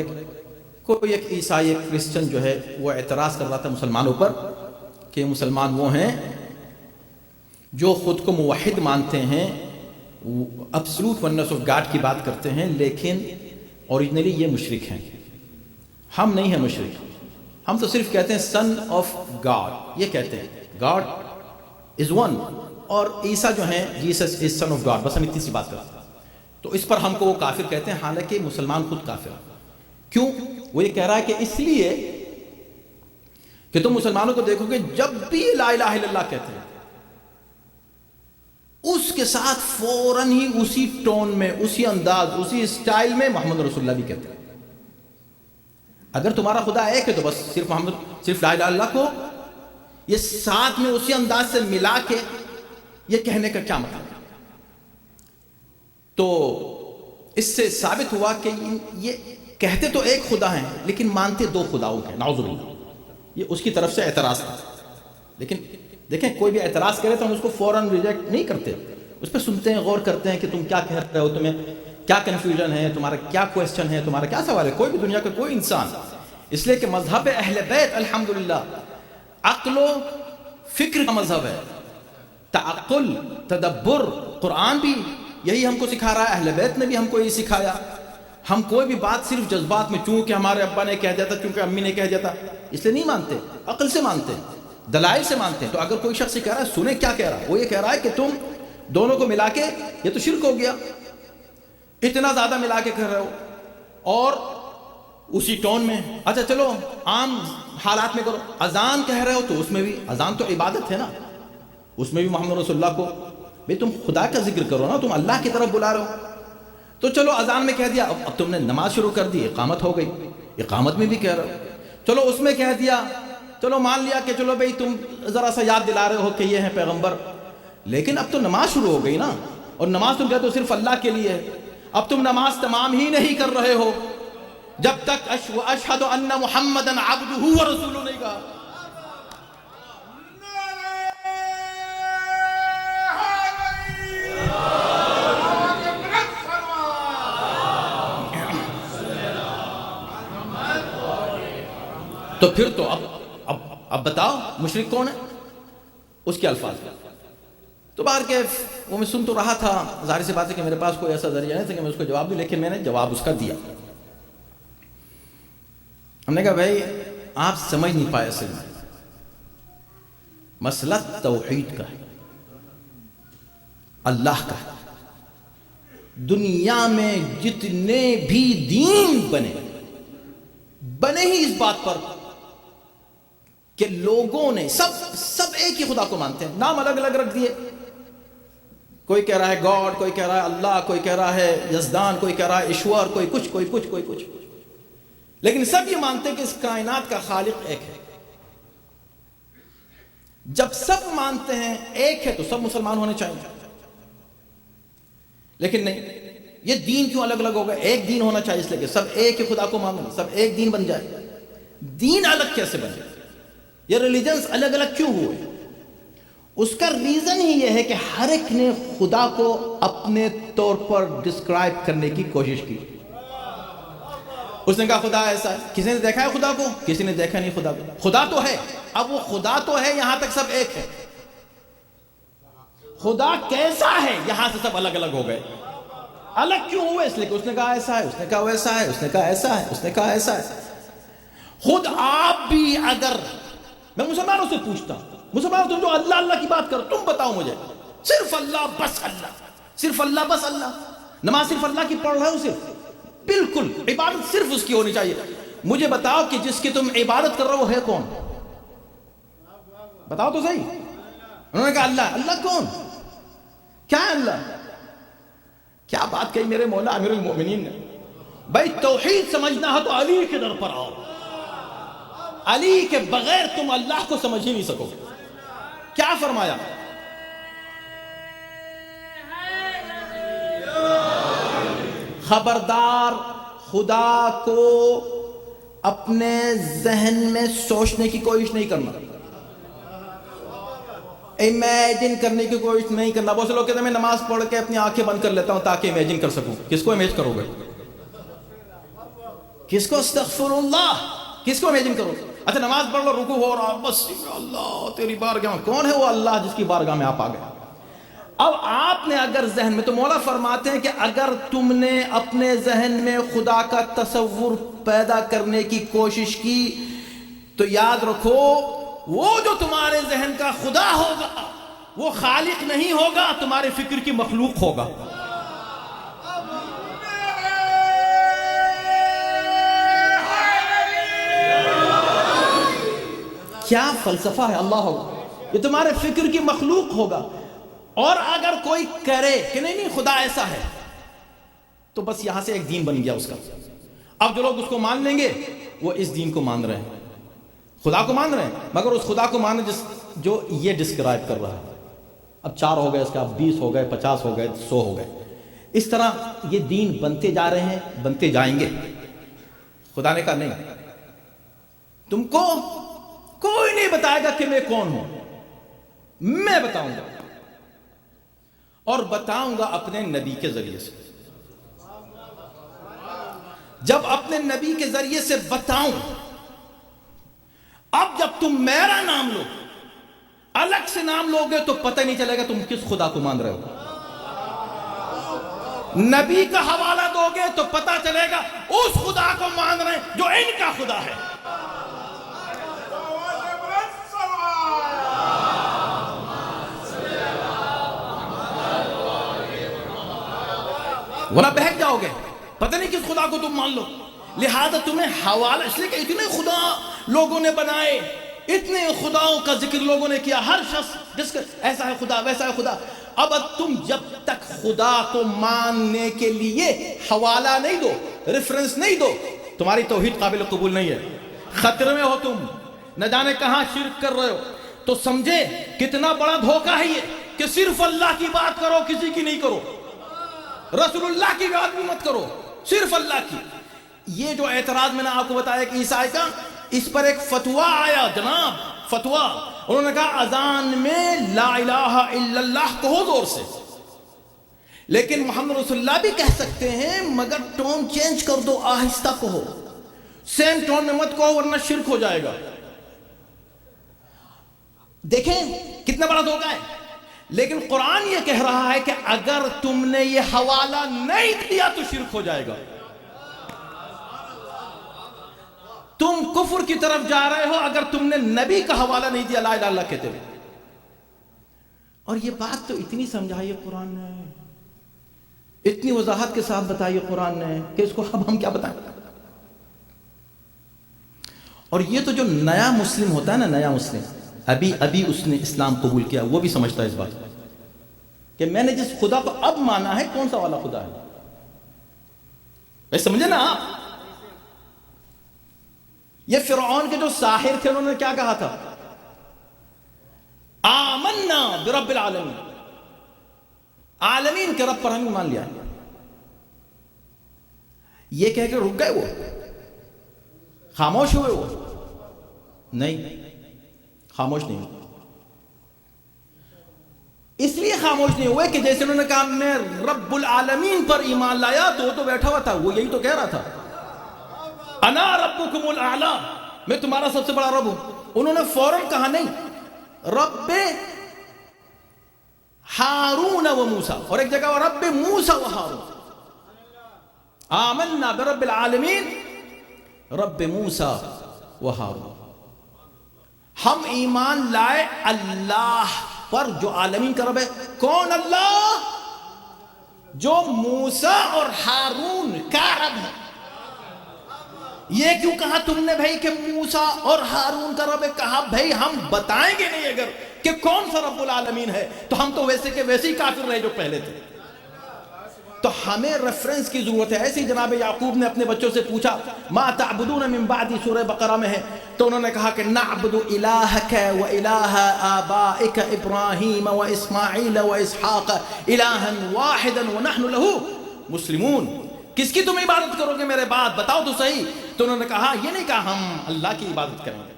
کوئی ایک عیسائی, ایک کرسچن جو ہے وہ اعتراض کر رہا تھا مسلمانوں پر کہ مسلمان وہ ہیں جو خود کو موحد مانتے ہیں, ابسولوٹ ونس آف گاڈ کی بات کرتے ہیں, لیکن اوریجنلی یہ مشرک ہیں. ہم نہیں ہیں مشرک, ہم تو صرف کہتے ہیں سن آف گاڈ, یہ کہتے ہیں گاڈ از ون, اور عیسیٰ جو ہیں Jesus is son of God, بس ہم اتنی سی بات کرتے ہیں. تو اس پر ہم کو وہ کافر کہتے ہیں, حالانکہ مسلمان خود کافر ہے. کیوں؟ وہ یہ کہہ رہا ہے کہ اس لیے کہ تم مسلمانوں کو دیکھو کہ جب بھی لا الہ الا اللہ کہتے ہیں اس کے ساتھ فوراً ہی اسی ٹون میں, اسی انداز, اسی اسٹائل میں محمد رسول اللہ بھی کہتے ہیں. اگر تمہارا خدا ایک ہے تو بس صرف لا الہ الا اللہ کو یہ ساتھ میں اسی انداز سے ملا کے یہ کہنے کا کیا مطلب ہے؟ تو اس سے ثابت ہوا کہ یہ کہتے تو ایک خدا ہیں لیکن مانتے دو خداؤں کے, نعوذ باللہ. یہ اس کی طرف سے اعتراض تھا. لیکن دیکھیں, کوئی بھی اعتراض کرے تو ہم اس کو فوراً ریجیکٹ نہیں کرتے, اس پہ سنتے ہیں, غور کرتے ہیں کہ تم کیا کہہ رہے ہو, تمہیں کیا کنفیوژن ہے, تمہارا کیا کویسچن ہے, تمہارا کیا سوال ہے. کوئی بھی دنیا کا کوئی انسان, اس لیے کہ مذہب اہل بیت الحمدللہ عقل و فکر کا مذہب ہے, تعقل, تدبر. قرآن بھی یہی ہم کو سکھا رہا ہے, اہل بیت نے بھی ہم کو یہی سکھایا. ہم کوئی بھی بات صرف جذبات میں, چونکہ ہمارے ابا نے کہہ دیا تھا, چونکہ امی نے کہہ دیا تھا, اس لیے نہیں مانتے, عقل سے مانتے, دلائل سے مانتے ہیں. تو اگر کوئی شخص یہ کہہ رہا ہے, سنیں کیا کہہ رہا ہے, وہ یہ کہہ رہا ہے کہ تم دونوں کو ملا کے, یہ تو شرک ہو گیا, اتنا زیادہ ملا کے کہہ رہے ہو, اور اسی ٹون میں. اچھا چلو عام حالات میں کرو, اذان کہہ رہے ہو تو اس میں بھی, اذان تو عبادت ہے نا, اس میں بھی محمد رسول اللہ کو, بھئی تم خدا کا ذکر کرو نا, تم اللہ کی طرف بلا رہے ہو. تو چلو اذان میں کہہ دیا, اب تم نے نماز شروع کر دی, اقامت ہو گئی, اقامت میں بھی کہہ رہے ہو. چلو اس میں کہہ دیا, چلو مان لیا کہ چلو بھئی تم ذرا سا یاد دلا رہے ہو کہ یہ ہیں پیغمبر, لیکن اب تو نماز شروع ہو گئی نا, اور نماز تم کہتے ہو صرف اللہ کے لیے ہے. اب تم نماز تمام ہی نہیں کر رہے ہو جب تک اشہد ان محمدن عبدہ و رسولہ نہیں کہا. تو پھر تو اب بتاؤ مشرک کون ہے؟ اس کے الفاظ. تو باہر کے وہ میں سن تو رہا تھا, ظاہر سی بات ہے کہ میرے پاس کوئی ایسا ذریعہ نہیں تھا کہ میں اس کو جواب دوں, لیکن میں نے جواب اس کا دیا. ہم نے کہا بھائی آپ سمجھ نہیں پائے, اصل میں مسئلہ توحید کا ہے, اللہ کا ہے. دنیا میں جتنے بھی دین بنے ہی اس بات پر کہ لوگوں نے سب ایک ہی خدا کو مانتے ہیں, نام الگ الگ رکھ دیے. کوئی کہہ رہا ہے گاڈ, کوئی کہہ رہا ہے اللہ, کوئی کہہ رہا ہے یزدان, کوئی کہہ رہا ہے ایشور, کوئی کچھ, لیکن سب یہ مانتے ہیں کہ اس کائنات کا خالق ایک ہے. جب سب مانتے ہیں ایک ہے تو سب مسلمان ہونے چاہیے. لیکن نہیں، یہ دین کیوں الگ الگ ہو گئے؟ ایک دین ہونا چاہیے اس لیے کہ سب ایک ہی خدا کو مانیں، سب ایک دین بن جائے۔ دین الگ کیسے بنے؟ یہ ریلیجنز الگ الگ کیوں ہوئے؟ اس کا ریزن ہی یہ ہے کہ ہر ایک نے خدا کو اپنے طور پر ڈسکرائب کرنے کی کوشش کی۔ اس نے کہا خدا ایسا ہے، کسی نے دیکھا ہے خدا کو؟ کسی نے دیکھا نہیں خدا کو۔ خدا تو ہے، اب وہ خدا تو ہے، یہاں تک سب ایک ہے۔ خدا کیسا ہے؟ یہاں سے سب الگ الگ ہو گئے۔ الگ کیوں ہوئے؟ اس لیے کہ اس نے کہا ایسا ہے، اس نے کہا ویسا ہے، اس نے کہا ایسا ہے، اس نے کہا ایسا ہے۔ خود آپ بھی اگر، میں مسلمانوں سے پوچھتا ہوں، مسلمانوں تم جو اللہ اللہ کی بات کرو، تم بتاؤ مجھے، صرف اللہ بس اللہ، صرف اللہ بس اللہ، نماز صرف اللہ کی پڑھ رہے ہو، صرف بالکل عبادت صرف اس کی ہونی چاہیے۔ مجھے بتاؤ کہ جس کی تم عبادت کر رہے ہو ہے کون؟ بتاؤ تو صحیح۔ انہوں نے کہا اللہ۔ اللہ کون؟ کیا ہے اللہ؟ کیا بات کہی میرے مولا امیر المومنین نے۔ بھائی توحید سمجھنا ہے تو علی کے در پر آؤ، علی کے بغیر تم اللہ کو سمجھ ہی نہیں سکو گے۔ کیا فرمایا؟ خبردار، خدا کو اپنے ذہن میں سوچنے کی کوشش نہیں کرنا، امیجن کرنے کی کوشش نہیں کرنا۔ بہت سے لوگ کہتے ہیں میں نماز پڑھ کے اپنی آنکھیں بند کر لیتا ہوں تاکہ امیجن کر سکوں۔ کس کو امیج کرو گے؟ کس کو؟ استغفر اللہ، کس کو امیجن کرو؟ اچھا نماز پڑھ لو، رکوع ہو رہا، بس اللہ تیری بارگاہ میں۔ کون ہے وہ اللہ جس کی بارگاہ میں آپ آ گئے؟ اب آپ نے اگر ذہن میں، تو مولا فرماتے ہیں کہ اگر تم نے اپنے ذہن میں خدا کا تصور پیدا کرنے کی کوشش کی تو یاد رکھو وہ جو تمہارے ذہن کا خدا ہوگا وہ خالق نہیں ہوگا، تمہارے فکر کی مخلوق ہوگا۔ کیا فلسفہ ہے اللہ ہوگا، یہ تمہارے فکر کی مخلوق ہوگا۔ اور اگر کوئی کرے کہ نہیں خدا ایسا ہے تو بس یہاں سے ایک دین بن گیا اس کا۔ اب جو لوگ اس کو مان لیں گے وہ اس دین کو مان رہے ہیں، خدا کو مان رہے ہیں، مگر اس خدا کو مان رہے جو یہ ڈسکرائب کر رہا ہے۔ اب 4 ہو گئے، اس کا اب 20 ہو گئے، 50 ہو گئے، 100 ہو گئے۔ اس طرح یہ دین بنتے جا رہے ہیں، بنتے جائیں گے۔ خدا نے کہا نہیں، تم کو کوئی نہیں بتائے گا کہ میں کون ہوں، میں بتاؤں گا، اور بتاؤں گا اپنے نبی کے ذریعے سے۔ جب اپنے نبی کے ذریعے سے بتاؤں، اب جب تم میرا نام لو، الگ سے نام لوگے تو پتہ نہیں چلے گا تم کس خدا کو مان رہے ہو۔ نبی کا حوالہ دو گے تو پتہ چلے گا اس خدا کو مان رہے ہیں جو ان کا خدا ہے۔ ورنہ بہک جاؤ گے، پتہ نہیں کس خدا کو تم مان لو۔ لہذا تمہیں حوالہ، اس لیے کہ اتنے خدا لوگوں نے بنائے، اتنے خداؤں کا ذکر لوگوں نے کیا، ہر شخص جس کا ایسا ہے خدا، ویسا ہے خدا۔ اب تم جب تک خدا کو ماننے کے لیے حوالہ نہیں دو، ریفرنس نہیں دو، تمہاری توحید قابل قبول نہیں ہے۔ خطرے میں ہو تم، نہ جانے کہاں شرک کر رہے ہو۔ تو سمجھے کتنا بڑا دھوکہ ہے یہ کہ صرف اللہ کی بات کرو، کسی کی نہیں کرو، رسول اللہ کی بات بھی مت کرو، صرف اللہ کی۔ یہ جو اعتراض میں نے آپ کو بتایا کہ عیسائی کا، اس پر ایک فتویٰ آیا جناب، فتویٰ، انہوں نے کہا اذان میں لا الہ الا اللہ کہو زور سے، لیکن محمد رسول اللہ بھی کہہ سکتے ہیں مگر ٹون چینج کر دو، آہستہ کہو، سیم ٹون میں مت کہو ورنہ شرک ہو جائے گا۔ دیکھیں کتنا بڑا دھوکہ ہے۔ لیکن قرآن یہ کہہ رہا ہے کہ اگر تم نے یہ حوالہ نہیں دیا تو شرک ہو جائے گا، تم کفر کی طرف جا رہے ہو اگر تم نے نبی کا حوالہ نہیں دیا لا الہ الا اللہ کہتے ہوئے۔ اور یہ بات تو اتنی سمجھائی ہے قرآن نے، اتنی وضاحت کے ساتھ بتائی ہے قرآن نے کہ اس کو اب ہم کیا بتائیں۔ اور یہ تو جو نیا مسلم ہوتا ہے نا، نیا مسلم ابھی اس نے اسلام قبول کیا، وہ بھی سمجھتا ہے اس بات کہ میں نے جس خدا کو اب مانا ہے کون سا والا خدا ہے۔ ایسے سمجھے نا آپ؟ یہ فرعون کے جو ساحر تھے انہوں نے کیا کہا تھا؟ آمنا برب العالمین، عالمین کے رب پر ہم ایمان لیا. یہ کہہ کے رک گئے وہ, خاموش ہوئے وہ؟ نہیں, خاموش نہیں ہوئے. اس لیے خاموش نہیں ہوئے کہ جیسے انہوں نے کہا میں رب العالمین پر ایمان لایا, تو وہ تو بیٹھا ہوا تھا, وہ یہی تو کہہ رہا تھا انا ربکم الاعلی, میں تمہارا سب سے بڑا رب ہوں. انہوں نے فوراً کہا نہیں رب ہارون و موسیٰ, اور ایک جگہ رب موسیٰ و ہارون. آمنا برب العالمین رب موسیٰ و ہارون, ہم ایمان لائے اللہ پر جو عالمین کا رب ہے. کون اللہ؟ جو موسیٰ اور ہارون کا رب ہے. یہ کیوں کہا تم نے بھائی کہ موسیٰ اور ہارون کا رب ہے؟ کہا بھائی ہم بتائیں گے نہیں اگر کہ کون سا رب العالمین ہے تو ہم تو ویسے کے ویسے ہی کافر رہے جو پہلے تھے. تو ہمیں ریفرنس کی ضرورت ہے. ایسے ہی جناب یعقوب نے اپنے بچوں سے پوچھا ما تعبدون من بعدی, سورہ بقرہ میں ہے, تو انہوں نے کہا کہ نعبد الہک و الہ آبائک ابراہیم و اسماعیل و اسحاق الہا واحدا ونحن له مسلمون. کس کی تم عبادت کرو گے میرے بعد, بتاؤ تو صحیح. تو انہوں نے کہا, یہ نہیں کہا ہم اللہ کی عبادت کریں گے,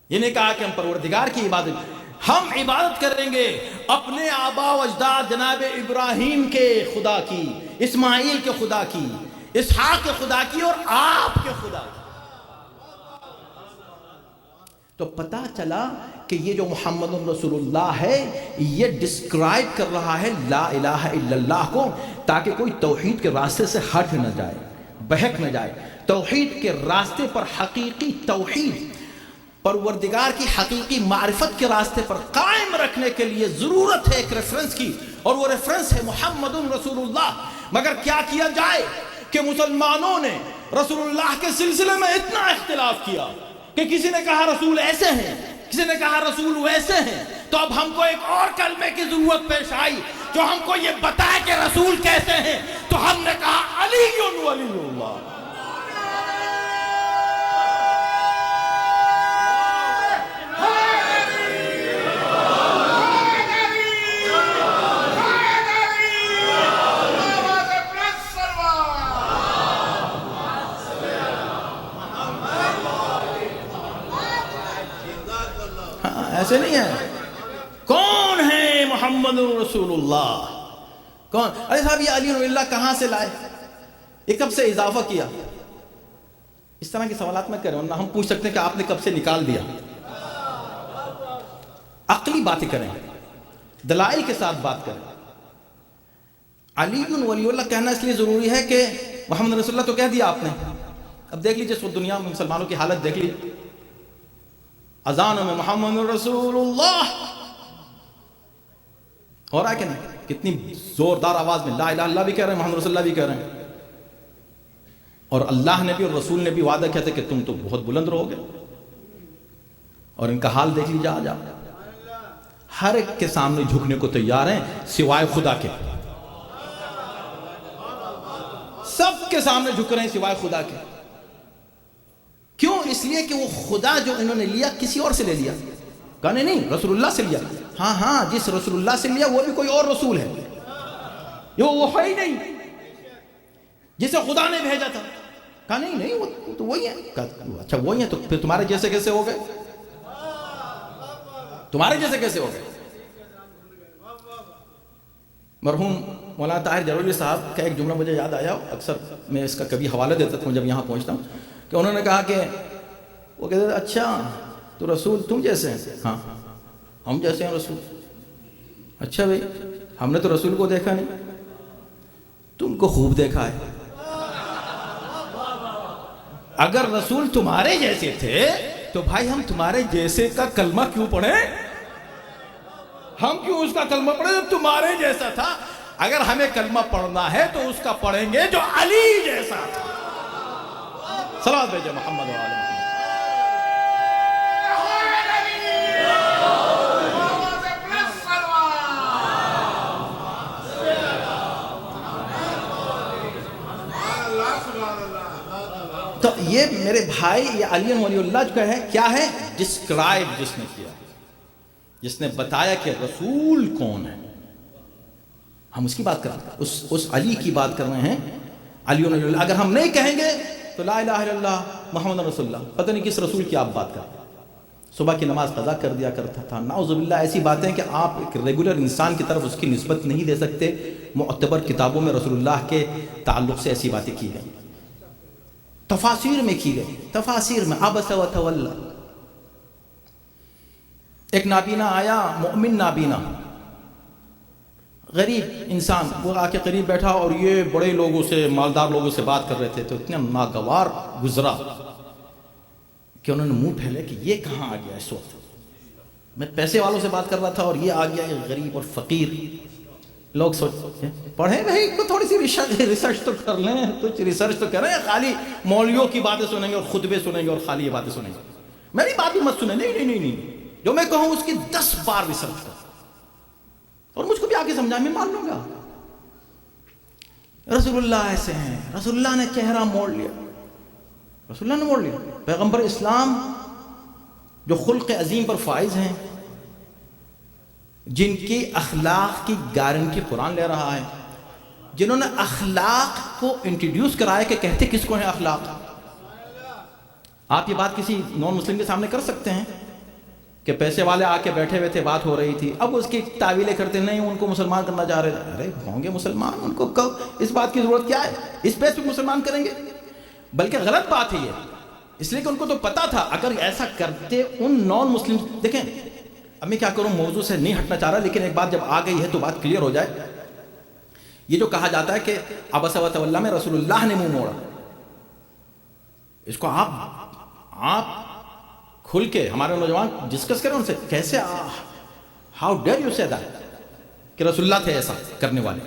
یہ نہیں کہا کہ ہم پروردگار کی عبادت, ہم عبادت کریں گے اپنے آبا و اجداد جناب ابراہیم کے خدا کی, اسماعیل کے خدا کی, اسحاق کے خدا کی, اور آپ کے خدا کی. تو پتا چلا کہ یہ جو محمد رسول اللہ ہے یہ ڈسکرائب کر رہا ہے لا الہ الا اللہ کو, تاکہ کوئی توحید کے راستے سے ہٹ نہ جائے, بہک نہ جائے. توحید کے راستے پر, حقیقی توحید پروردگار کی حقیقی معرفت کے راستے پر قائم رکھنے کے لیے ضرورت ہے ایک ریفرنس کی, اور وہ ریفرنس ہے محمد رسول اللہ. مگر کیا کیا جائے کہ مسلمانوں نے رسول اللہ کے سلسلے میں اتنا اختلاف کیا کہ کسی نے کہا رسول ایسے ہیں, کسی نے کہا رسول ویسے ہیں. تو اب ہم کو ایک اور کلمے کی ضرورت پیش آئی جو ہم کو یہ بتائے کہ رسول کیسے ہیں. تو ہم نے کہا علی ولی اللہ. ایسے نہیں ہے. کون ہے محمد رسول اللہ؟ کون؟ ارے صاحب یہ علی ولی اللہ کہاں سے لائے, یہ کب سے اضافہ کیا؟ اس طرح کے سوالات میں کریں, ورنہ ہم پوچھ سکتے ہیں کہ آپ نے کب سے نکال دیا. عقلی باتیں کریں, دلائل کے ساتھ بات کریں. علی ولی اللہ کہنا اس لیے ضروری ہے کہ محمد رسول اللہ تو کہہ دیا آپ نے. اب دیکھ لیجئے اس وقت دنیا میں مسلمانوں کی حالت دیکھ لیجئے, اذانوں میں محمد رسول اللہ ہو رہا ہے کہ نہیں؟ کتنی زوردار آواز میں لا الہ الا اللہ بھی کہہ رہے ہیں, محمد رسول اللہ بھی کہہ رہے ہیں. اور اللہ نے بھی اور رسول نے بھی وعدہ کیا تھا کہ تم تو بہت بلند رہو گے. اور ان کا حال دیکھ لیجیے آج آپ, ہر ایک کے سامنے جھکنے کو تیار ہیں سوائے خدا کے. سب کے سامنے جھک رہے ہیں سوائے خدا کے. کیوں؟ اس لیے کہ وہ خدا جو انہوں نے لیا کسی اور سے لے لیا. کہا نہیں رسول اللہ سے لیا. ہاں جس رسول اللہ سے لیا وہ بھی کوئی اور رسول ہے, وہ ہے ہی نہیں جسے خدا نے بھیجا تھا. کہا نہیں وہ تو وہی ہے. اچھا وہی ہے, تو پھر تمہارے جیسے کیسے ہو گئے؟ تمہارے جیسے کیسے ہو گئے؟ مرحوم مولانا طاہر جلوی صاحب کا ایک جملہ مجھے یاد آیا, اکثر میں اس کا کبھی حوالہ دیتا تھا جب یہاں پہنچتا ہوں, کہ انہوں نے کہا کہ وہ کہتے تھے اچھا تو رسول تم جیسے ہیں؟ ہاں ہم جیسے ہیں رسول. اچھا بھائی ہم نے تو رسول کو دیکھا نہیں, تم کو خوب دیکھا ہے. اگر رسول تمہارے جیسے تھے تو بھائی ہم تمہارے جیسے کا کلمہ کیوں پڑھیں؟ ہم کیوں اس کا کلمہ پڑھیں جب تمہارے جیسا تھا؟ اگر ہمیں کلمہ پڑھنا ہے تو اس کا پڑھیں گے جو علی جیسا تھا. صلوات بھیجے محمد و آل تو یہ میرے بھائی یہ علی ولی اللہ جو ہے کیا ہے؟ ڈسکرائب جس نے کیا, جس نے بتایا کہ رسول کون ہے. ہم اس کی بات کر رہے ہیں، اس علی کی بات کر رہے ہیں، علی اللہ. اگر ہم نہیں کہیں گے تو لا الہ الا اللہ محمد رسول اللہ، پتہ نہیں کس رسول کی آپ بات کر رہے ہیں. صبح کی نماز قضا کر دیا کرتا تھا، نعوذ باللہ ایسی باتیں کہ آپ ایک ریگولر انسان کی طرف اس کی نسبت نہیں دے سکتے. معتبر کتابوں میں رسول اللہ کے تعلق سے ایسی باتیں کی گئی، تفاسیر میں کی گئی، تفاسیر میں عبس و تولی. ایک نابینا آیا، مؤمن نابینا، غریب انسان، وہ آ کے قریب بیٹھا اور یہ بڑے لوگوں سے، مالدار لوگوں سے بات کر رہے تھے، تو اتنا ناگوار گزرا کہ انہوں نے منہ پھیلے کہ یہ کہاں آ گیا اس وقت. میں پیسے والوں سے بات کر رہا تھا اور یہ آ گیا یہ غریب اور فقیر. لوگ سوچتے پڑھیں بھائی، کو تھوڑی سی ریسرچ تو کر لیں، کچھ ریسرچ تو کریں. خالی مولویوں کی باتیں سنیں گے اور خطبے سنیں گے اور خالی یہ باتیں سنیں گے. میری بات بھی مت سنیں، نہیں، جو میں کہوں اس کی 10 بار ریسرچ کر اور مجھ کو بھی آ کے سمجھا، میں مان لوں گا. رسول اللہ ایسے ہیں، رسول اللہ نے چہرہ موڑ لیا، رسول اللہ نے موڑ لیا. پیغمبر اسلام جو خلق عظیم پر فائز ہیں، جن کی اخلاق کی گارنٹی قرآن لے رہا ہے، جنہوں نے اخلاق کو انٹروڈیوس کرایا کہ کہتے کس کو ہیں اخلاق. آپ یہ بات کسی نان مسلم کے سامنے کر سکتے ہیں کہ پیسے والے آ کے بیٹھے ہوئے تھے، بات ہو رہی تھی، اب اس کی تعویلیں کرتے نہیں ان کو مسلمان کرنا چاہ رہے تھے. ارے ہوں گے مسلمان، ان کو اس بات کی ضرورت کیا ہے، اس بیس پہ مسلمان کریں گے. بلکہ غلط بات ہے یہ، اس لیے کہ ان کو تو پتا تھا اگر ایسا کرتے ان نان مسلم. دیکھیں اب میں کیا کروں، موضوع سے نہیں ہٹنا چاہ رہا، لیکن ایک بات جب آ گئی ہے تو بات کلیئر ہو جائے. یہ جو کہا جاتا ہے کہ عبس و تولی میں رسول اللہ نے منہ موڑا، اس کو آپ کھل کے ہمارے نوجوان ڈسکس کریں ان سے، کیسے ہاؤ ڈیئر یو سے دیٹ کہ رسول اللہ تھے ایسا کرنے والے.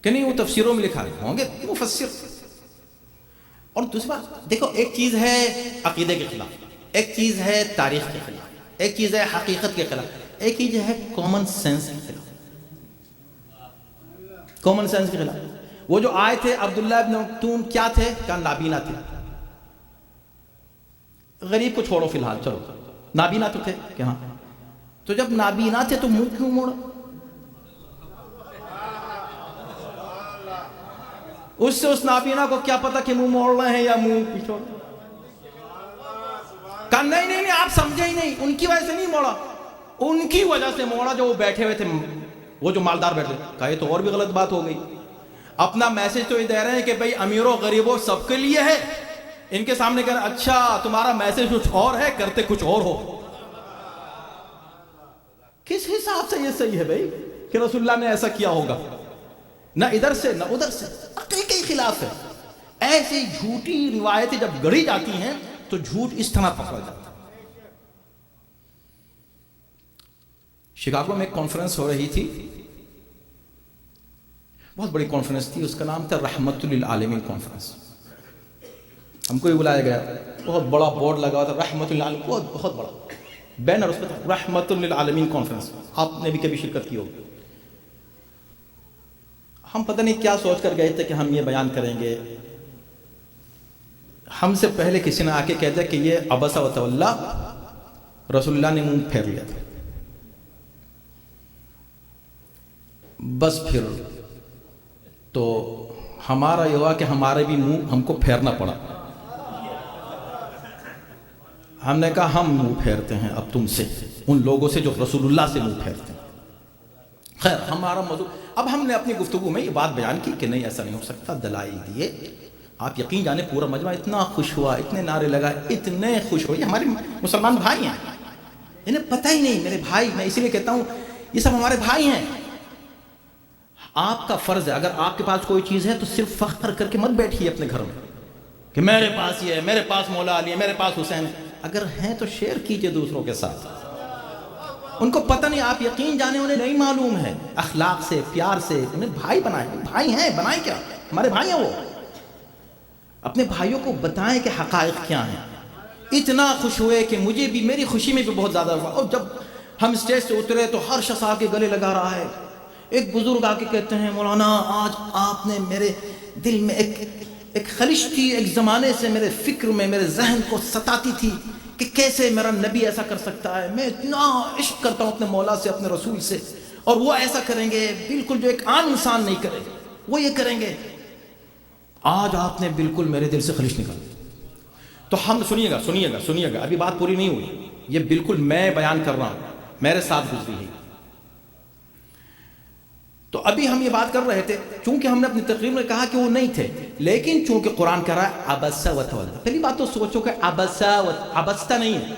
کہ نہیں وہ تفسیروں میں لکھا ہوں گے مفسر. اور دوسری بات دیکھو، ایک چیز ہے عقیدے کے خلاف، ایک چیز ہے تاریخ کے خلاف، ایک چیز ہے حقیقت کے خلاف، ایک چیز ہے کامن سینس کے خلاف. کامن سینس کے خلاف. وہ جو آئے تھے عبداللہ ابن مکتوم کیا تھے؟ کہا نابینا تھے. غریب کو چھوڑو فی الحال، چلو نابینا تو تھے کہ ہاں، تو جب نابینا تھے تو منہ کیوں موڑا؟ اس سے اس نابینا کو کیا پتا کہ منہ موڑ رہے ہیں یا منہ پیچھوڑ. کہا نہیں آپ سمجھے ہی نہیں، ان کی وجہ سے نہیں موڑا، ان کی وجہ سے موڑا جو وہ بیٹھے ہوئے تھے، وہ جو مالدار بیٹھے. کہا یہ تو اور بھی غلط بات ہو گئی. اپنا میسج تو یہ دے رہے ہیں کہ بھئی امیروں غریبوں سب کے لیے ہے، ان کے سامنے کہنا اچھا تمہارا میسج کچھ اور ہے، کرتے کچھ اور ہو. کس حساب سے یہ صحیح ہے بھئی کہ رسول اللہ نے ایسا کیا ہوگا؟ نہ ادھر سے نہ ادھر سے، عقل کے خلاف ہے. ایسی جھوٹی روایتیں جب گڑھی جاتی ہیں تو جھوٹ اس طرح پکڑا جاتا ہے. شکاگو میں ایک کانفرنس ہو رہی تھی، بہت بڑی کانفرنس تھی، اس کا نام تھا رحمت للعالمین کانفرنس. ہم کو بھی بلایا گیا، بہت بڑا بورڈ لگا ہوا تھا رحمت للعالمین، بہت بڑا بینر اس پہ تھا رحمت للعالمین کانفرنس. آپ نے بھی کبھی شرکت کی ہوگی. ہم پتہ نہیں کیا سوچ کر گئے تھے کہ ہم یہ بیان کریں گے. ہم سے پہلے کسی نے آ کے کہہ دیا کہ یہ عبس و تولی، رسول اللہ نے منہ پھیر لیا تھا. بس پھر تو ہمارا یہ ہوا کہ ہمارے بھی منہ ہم کو پھیرنا پڑا. ہم نے کہا ہم منہ پھیرتے ہیں اب تم سے، ان لوگوں سے جو رسول اللہ سے منہ پھیرتے ہیں. خیر ہمارا موضوع، اب ہم نے اپنی گفتگو میں یہ بات بیان کی کہ نہیں ایسا نہیں ہو سکتا، دلائل دیے. آپ یقین جانے پورا مجمع اتنا خوش ہوا، اتنے نعرے لگائے، اتنے خوش ہوئے. ہمارے مسلمان بھائی ہیں، انہیں پتہ ہی نہیں میرے بھائی، میں اسی لیے کہتا ہوں یہ سب ہمارے بھائی ہیں. آپ کا فرض ہے اگر آپ کے پاس کوئی چیز ہے تو صرف فخر کر کے مت بیٹھیے اپنے گھر میں کہ میرے پاس یہ ہے، میرے پاس مولا علی ہے، میرے پاس حسین. اگر ہیں تو شیئر کیجئے دوسروں کے ساتھ. ان کو پتہ نہیں، آپ یقین جانے انہیں نہیں معلوم ہے اخلاق سے، پیار سے. انہیں بھائی بنائیں، بھائی ہیں، بنائیں کیا، ہمارے بھائی ہیں. وہ اپنے بھائیوں کو بتائیں کہ حقائق کیا ہیں. اتنا خوش ہوئے کہ مجھے بھی، میری خوشی میں بھی بہت زیادہ ہوا. اور جب ہم اسٹیج سے اترے تو ہر شخص آ کے گلے لگا رہا ہے. ایک بزرگ آ کے کہتے ہیں مولانا آج آپ نے میرے دل میں ایک خلش تھی، ایک زمانے سے میرے فکر میں، میرے ذہن کو ستاتی تھی کہ کیسے میرا نبی ایسا کر سکتا ہے. میں اتنا عشق کرتا ہوں اپنے مولا سے، اپنے رسول سے، اور وہ ایسا کریں گے بالکل جو ایک عام انسان نہیں کرے گا، وہ یہ کریں گے۔ آج آپ نے بالکل میرے دل سے خلیج نکال، تو ہم سنیے گا، ابھی بات پوری نہیں ہوئی، یہ بالکل میں بیان کر رہا ہوں، میرے ساتھ گزری ہے۔ تو ابھی ہم یہ بات کر رہے تھے، چونکہ ہم نے اپنی تقریر میں کہا کہ وہ نہیں تھے، لیکن چونکہ قرآن کہہ رہا ہے عبس وتولی، پہلی بات تو سوچو کہ عبستا نہیں ہے،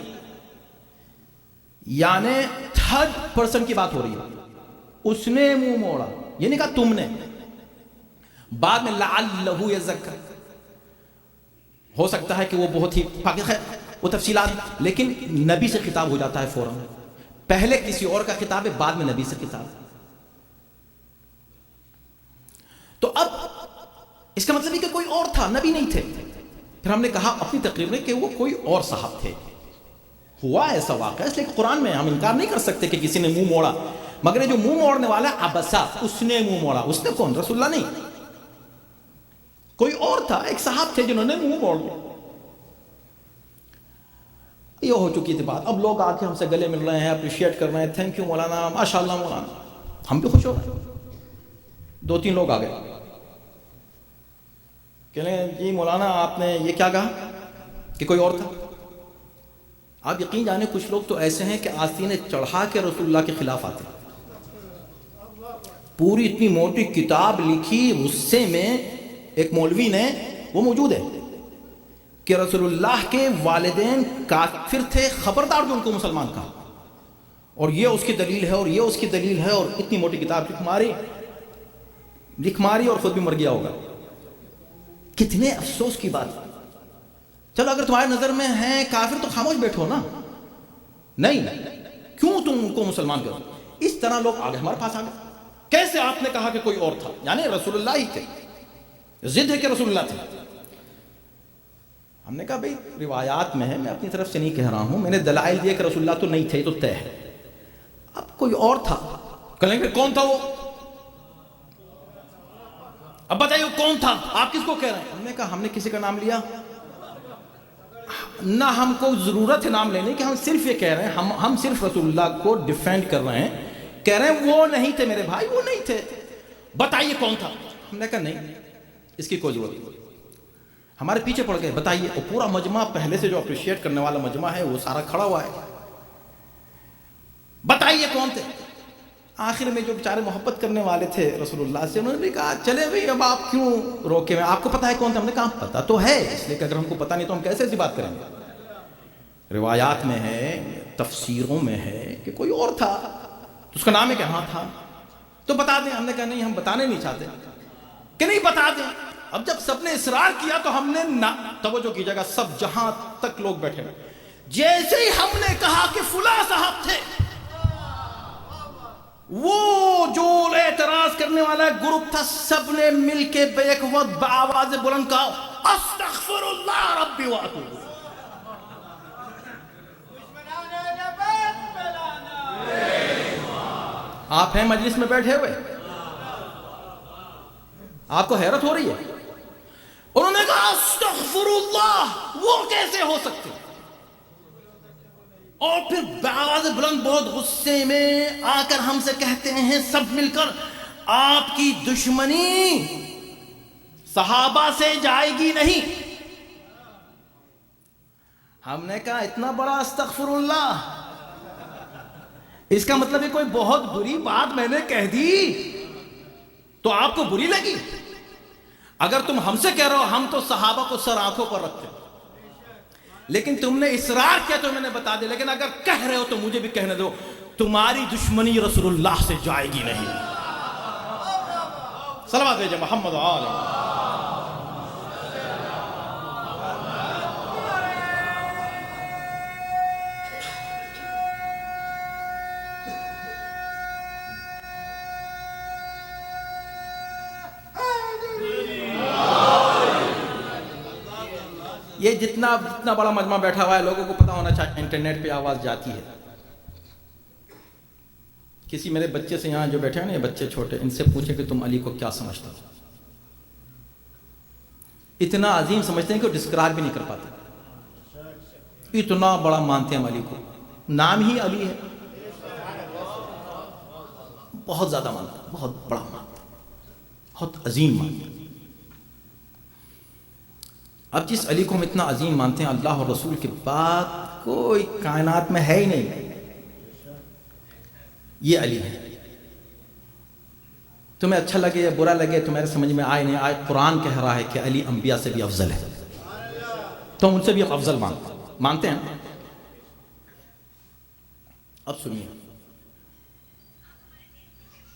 یعنی تھرڈ پرسن کی بات ہو رہی ہے، اس نے منہ موڑا، یہ نہیں کہا تم نے۔ بعد میں لعلہ یذکر، ہو سکتا ہے کہ وہ بہت ہی پاک ہے وہ تفصیلات، لیکن نبی سے خطاب ہو جاتا ہے فوراً، پہلے کسی اور کا خطاب ہے، بعد میں نبی سے خطاب ہے۔ تو اب اس کا مطلب ہے کہ کوئی اور تھا، نبی نہیں تھے۔ پھر ہم نے کہا اپنی تقریر میں کہ وہ کوئی اور صاحب تھے، ہوا ایسا واقعہ، اس لیے قرآن میں ہم انکار نہیں کر سکتے کہ کسی نے منہ موڑا، مگر یہ جو منہ موڑنے والا ہے عبسا، اس نے منہ موڑا، اس نے کون؟ رسول اللہ نہیں، کوئی اور تھا، ایک صاحب تھے جنہوں نے منہ موڑ لیا۔ یہ ہو چکی تھی بات، اب لوگ آ کے ہم سے گلے مل رہے ہیں، اپریشیٹ کر رہے ہیں، تھینک یو مولانا، ماشاء اللہ مولانا، ہم بھی خوش ہو رہے ہیں۔ 2-3 لوگ آ گئے، کہہ رہے ہیں جی مولانا آپ نے یہ کیا کہا کہ کوئی اور تھا؟ آپ یقین جانے کچھ لوگ تو ایسے ہیں کہ آستینیں چڑھا کے رسول اللہ کے خلاف آتے ہیں، پوری اتنی موٹی کتاب لکھی، غصے میں ایک مولوی نے، وہ موجود ہے، کہ رسول اللہ کے والدین کافر تھے، خبردار جو ان کو مسلمان کہا، اور یہ اس کی دلیل ہے، اور یہ اس کی دلیل ہے، اور اتنی موٹی کتاب لکھ ماری اور خود بھی مر گیا ہوگا۔ کتنے افسوس کی بات۔ چلو اگر تمہاری نظر میں ہیں کافر تو خاموش بیٹھو نا، نہیں کیوں تم ان کو مسلمان کرو؟ اس طرح لوگ آگے ہمارے پاس آ گئے، کیسے آپ نے کہا کہ کوئی اور تھا؟ یعنی رسول اللہ ہی تھے، ضد ہے کہ رسول اللہ تھے۔ ہم نے کہا بھئی روایات میں ہے، میں اپنی طرف سے نہیں کہہ رہا ہوں، میں نے دلائل دیے کہ رسول اللہ تو نہیں تھے، تو طے ہے۔ اب کوئی اور تھا، کہیں گے کون تھا وہ؟ اب بتائیے وہ کون تھا؟ آپ کس کو کہہ رہے ہیں؟ ہم نے کہا ہم نے کسی کا نام لیا نہ، ہم کو ضرورت ہے نام لینے کی، ہم صرف یہ کہہ رہے ہیں، ہم صرف رسول اللہ کو ڈیفینڈ کر رہے ہیں، کہہ رہے ہیں وہ نہیں تھے میرے بھائی، وہ نہیں تھے، بتائیے کون تھا؟ ہم نے کہا نہیں، اس کی کوئی ضرورت نہیں۔ ہمارے پیچھے پڑ گئے، بتائیے، اور پورا مجمع پہلے سے جو اپریشیٹ کرنے والا مجمع ہے وہ سارا کھڑا ہوا ہے، بتائیے کون تھے؟ آخر میں جو بیچارے محبت کرنے والے تھے رسول اللہ سے، انہوں نے کہا چلے بھئی اب آپ کیوں روکے ہوئے، آپ کو پتا ہے کون تھا؟ ہم نے کہا پتا تو ہے، اس لیے کہ اگر ہم کو پتا نہیں تو ہم کیسے ایسی بات کریں گے؟ روایات میں ہے، تفسیروں میں ہے کہ کوئی اور تھا، تو اس کا نام ہے کہ ہاں تھا، تو بتا دیں۔ ہم نے کہا نہیں، ہم بتانے نہیں چاہتے، کہ نہیں بتا دیں۔ اب جب سب نے اصرار کیا تو ہم نے توجہ کیجیے گا، سب جہاں تک لوگ بیٹھے ہوئے، جیسے ہی ہم نے کہا کہ فلاں صاحب تھے، وہ جو اعتراض کرنے والا گروپ تھا، سب نے مل کے بیک وقت بآواز بلند کہا استغفر اللہ ربی واتوب۔ آپ ہیں مجلس میں بیٹھے ہوئے، آپ کو حیرت ہو رہی ہے، انہوں نے کہا استغفر اللہ، وہ کیسے ہو سکتے؟ اور پھر بآواز بلند بہت غصے میں آ کر ہم سے کہتے ہیں سب مل کر، آپ کی دشمنی صحابہ سے جائے گی نہیں۔ ہم نے کہا اتنا بڑا استغفر اللہ، اس کا مطلب ہے کوئی بہت بری بات میں نے کہہ دی تو آپ کو بری لگی؟ اگر تم ہم سے کہہ رہے ہو ہم تو صحابہ کو سر آنکھوں پر رکھتے، لیکن تم نے اصرار کیا تو میں نے بتا دیا، لیکن اگر کہہ رہے ہو تو مجھے بھی کہنے دو، تمہاری دشمنی رسول اللہ سے جائے گی نہیں۔ صلوات بھیجے محمد علیہ۔ یہ جتنا بڑا مجمع بیٹھا ہوا ہے، لوگوں کو پتا ہونا چاہیے انٹرنیٹ پہ آواز جاتی ہے۔ کسی میرے بچے سے یہاں جو بیٹھے ہیں نا، یہ بچے چھوٹے، ان سے پوچھیں کہ تم علی کو کیا سمجھتے ہو؟ اتنا عظیم سمجھتے ہیں کہ وہ ڈسکرائب بھی نہیں کر پاتے، اتنا بڑا مانتے ہیں ہم علی کو، نام ہی علی ہے۔ بہت زیادہ مانتا، بہت بڑا مانتا، بہت عظیم مانتا۔ اب جس علی کو ہم اتنا عظیم مانتے ہیں، اللہ اور رسول کے بعد کوئی کائنات میں ہے ہی نہیں، یہ علی ہے۔ تمہیں اچھا لگے یا برا لگے، تمہارے سمجھ میں آئے نہیں آئے، قرآن کہہ رہا ہے کہ علی انبیاء سے بھی افضل ہے، تو ہم ان سے بھی افضل مانتے ہیں۔ اب سنیے،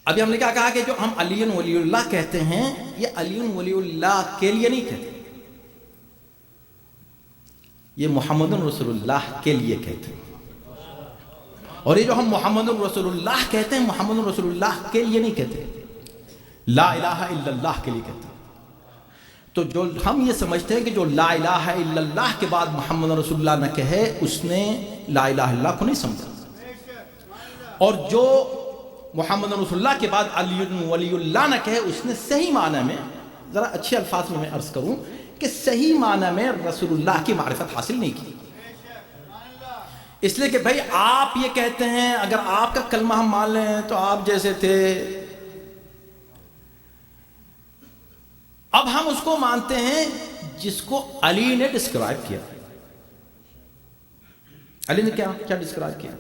ابھی ہم نے کیا کہا کہ جو ہم علی ولی اللہ کہتے ہیں، یہ علی ولی اللہ کے لیے نہیں کہتے، یہ محمد رسول اللہ کے لیے کہتے ہیں۔ اور یہ جو ہم محمد رسول اللہ کہتے ہیں، محمد رسول اللہ کے لیے نہیں کہتے، لا الہ الا اللہ کے لیے کہتے ہیں۔ تو جو ہم یہ سمجھتے ہیں کہ جو لا الہ الا اللہ کے بعد محمد رسول اللہ نہ کہے، اس نے لا الہ الا اللہ کو نہیں سمجھا۔ اور جو محمد رسول اللہ کے بعد علی ولی اللہ نہ کہے، اس نے صحیح معنی میں، ذرا اچھے الفاظ میں عرض کروں کہ صحیح معنی میں رسول اللہ کی معرفت حاصل نہیں کی۔ اس لیے کہ بھائی آپ یہ کہتے ہیں، اگر آپ کا کلمہ ہم مان لیں تو آپ جیسے تھے، اب ہم اس کو مانتے ہیں جس کو علی نے ڈسکرائب کیا۔ علی نے کیا ڈسکرائب کیا؟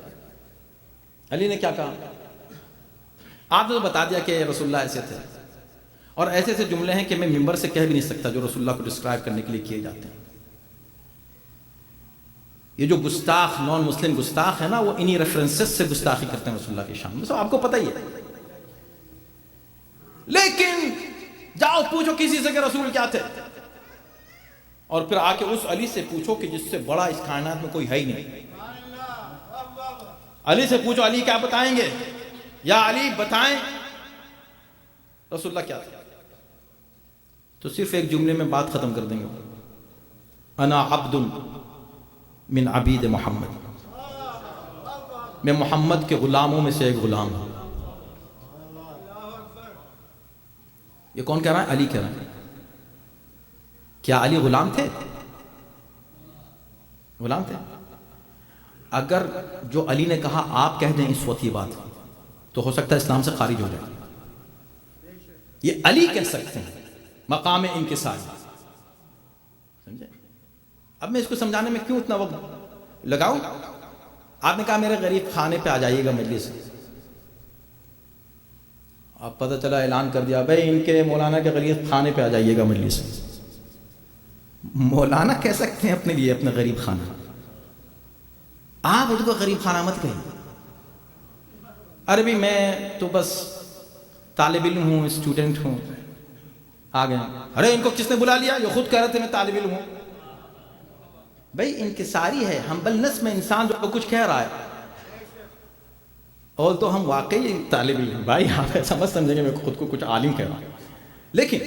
علی نے کیا کہا؟ آپ نے تو بتا دیا کہ رسول اللہ ایسے تھے، اور ایسے ایسے جملے ہیں کہ میں ممبر سے کہہ بھی نہیں سکتا جو رسول اللہ کو ڈسکرائب کرنے کے لیے کیے جاتے ہیں۔ یہ جو گستاخ نان مسلم گستاخ ہے نا، وہ انہی ریفرنسز سے گستاخی کرتے ہیں رسول اللہ کی شان میں، سب آپ کو پتہ ہی ہے۔ لیکن جاؤ پوچھو کسی سے کہ رسول کیا تھے، اور پھر آ کے اس علی سے پوچھو کہ جس سے بڑا اس کائنات میں کوئی ہے ہی نہیں۔ علی سے پوچھو، علی کیا بتائیں گے؟ یا علی بتائیں رسول اللہ کیا تھا، تو صرف ایک جملے میں بات ختم کر دیں گے، انا عبد من عبید محمد، میں محمد کے غلاموں میں سے ایک غلام ہوں۔ یہ کون کہہ رہا ہے؟ علی کہہ رہا ہے۔ کیا علی غلام تھے؟ غلام تھے؟ اگر جو علی نے کہا آپ کہہ دیں اس وقت یہ بات، تو ہو سکتا ہے اسلام سے خارج ہو جائے۔ یہ علی کہہ سکتے ہیں مقام انکسار، سمجھے؟ اب میں اس کو سمجھانے میں کیوں اتنا وقت لگاؤں؟ آپ نے کہا میرے غریب خانے پہ آ جائیے گا مجلس سے، اب پتہ چلا اعلان کر دیا بھائی ان کے مولانا کے غریب خانے پہ آ جائیے گا مجلس سے۔ مولانا کہہ سکتے ہیں اپنے لیے اپنا غریب خانہ، آپ ان کو غریب خانہ مت کہیں۔ عربی میں تو بس طالب علم ہوں، اسٹوڈنٹ ہوں، آ گئے۔ ارے ان کو کس نے بلا لیا؟ یہ خود کہہ رہے تھے میں طالب علم ہوں۔ بھائی انکساری ہے، ہمبل نس میں انسان جو کچھ کہہ رہا ہے، اور تو ہم واقعی طالب علم، بھائی آپ ایسا مت سمجھیں گے میں خود کو کچھ عالم کہہ رہا ہوں، لیکن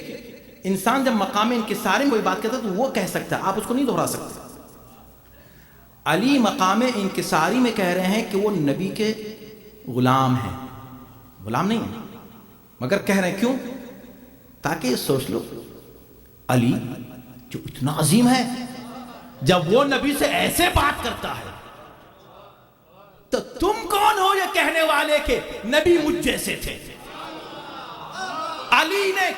انسان جب مقام انکساری میں کوئی بات کہتا ہے تو وہ کہہ سکتا ہے، آپ اس کو نہیں دہرا سکتے۔ علی مقام انکساری میں کہہ رہے ہیں کہ وہ نبی کے غلام ہیں، غلام نہیں ہیں، مگر کہہ رہے ہیں کیوں؟ تاکہ سوچ لو علی جو اتنا عظیم ہے، جب وہ نبی سے ایسے بات کرتا ہے تو تم کون ہو یہ کہنے والے کہ نبی مجھ جیسے تھے؟ علی نے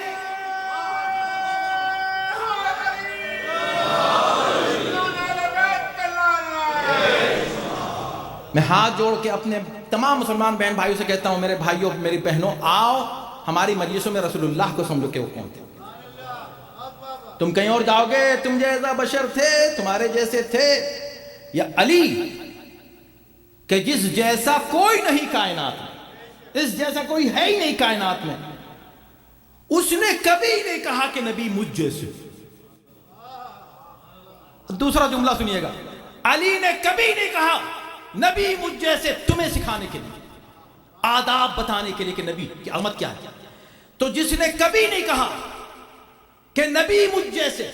میں ہاتھ جوڑ کے اپنے تمام مسلمان بہن بھائیوں سے کہتا ہوں، میرے بھائیوں میری بہنوں، آؤ ہماری مجلسوں میں رسول اللہ کو سمجھو کہ وہ کون تھے۔ تم کہیں اور جاؤ گے، تم جیسا بشر تھے، تمہارے جیسے تھے، یا علی کہ جس جیسا کوئی نہیں کائنات میں، اس جیسا کوئی ہے ہی نہیں کائنات میں، اس نے کبھی نہیں کہا کہ نبی مجھ جیسے۔ دوسرا جملہ سنیے گا، علی نے کبھی نہیں کہا نبی مجھ جیسے، تمہیں سکھانے کے لیے، آداب بتانے کے لیے کہ نبی کی علامت کیا ہے۔ تو جس نے کبھی نہیں کہا کہ نبی مجھ جیسے،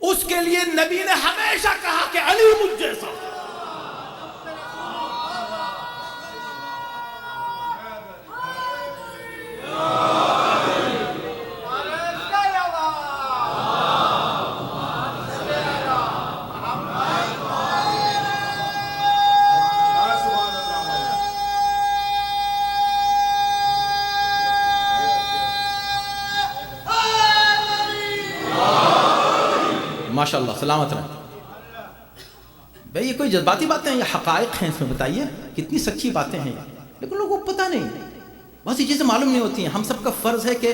اس کے لیے نبی نے ہمیشہ کہا کہ علی مجھ جیسا۔ ماشاءاللہ سلامت رہیں بھئی. یہ کوئی جذباتی باتیں ہیں یا حقائق ہیں؟ اس میں بتائیے کتنی سچی باتیں ہیں, لیکن لوگوں کو پتہ نہیں, بہت سی چیزیں معلوم نہیں ہوتی ہیں. ہم سب کا فرض ہے کہ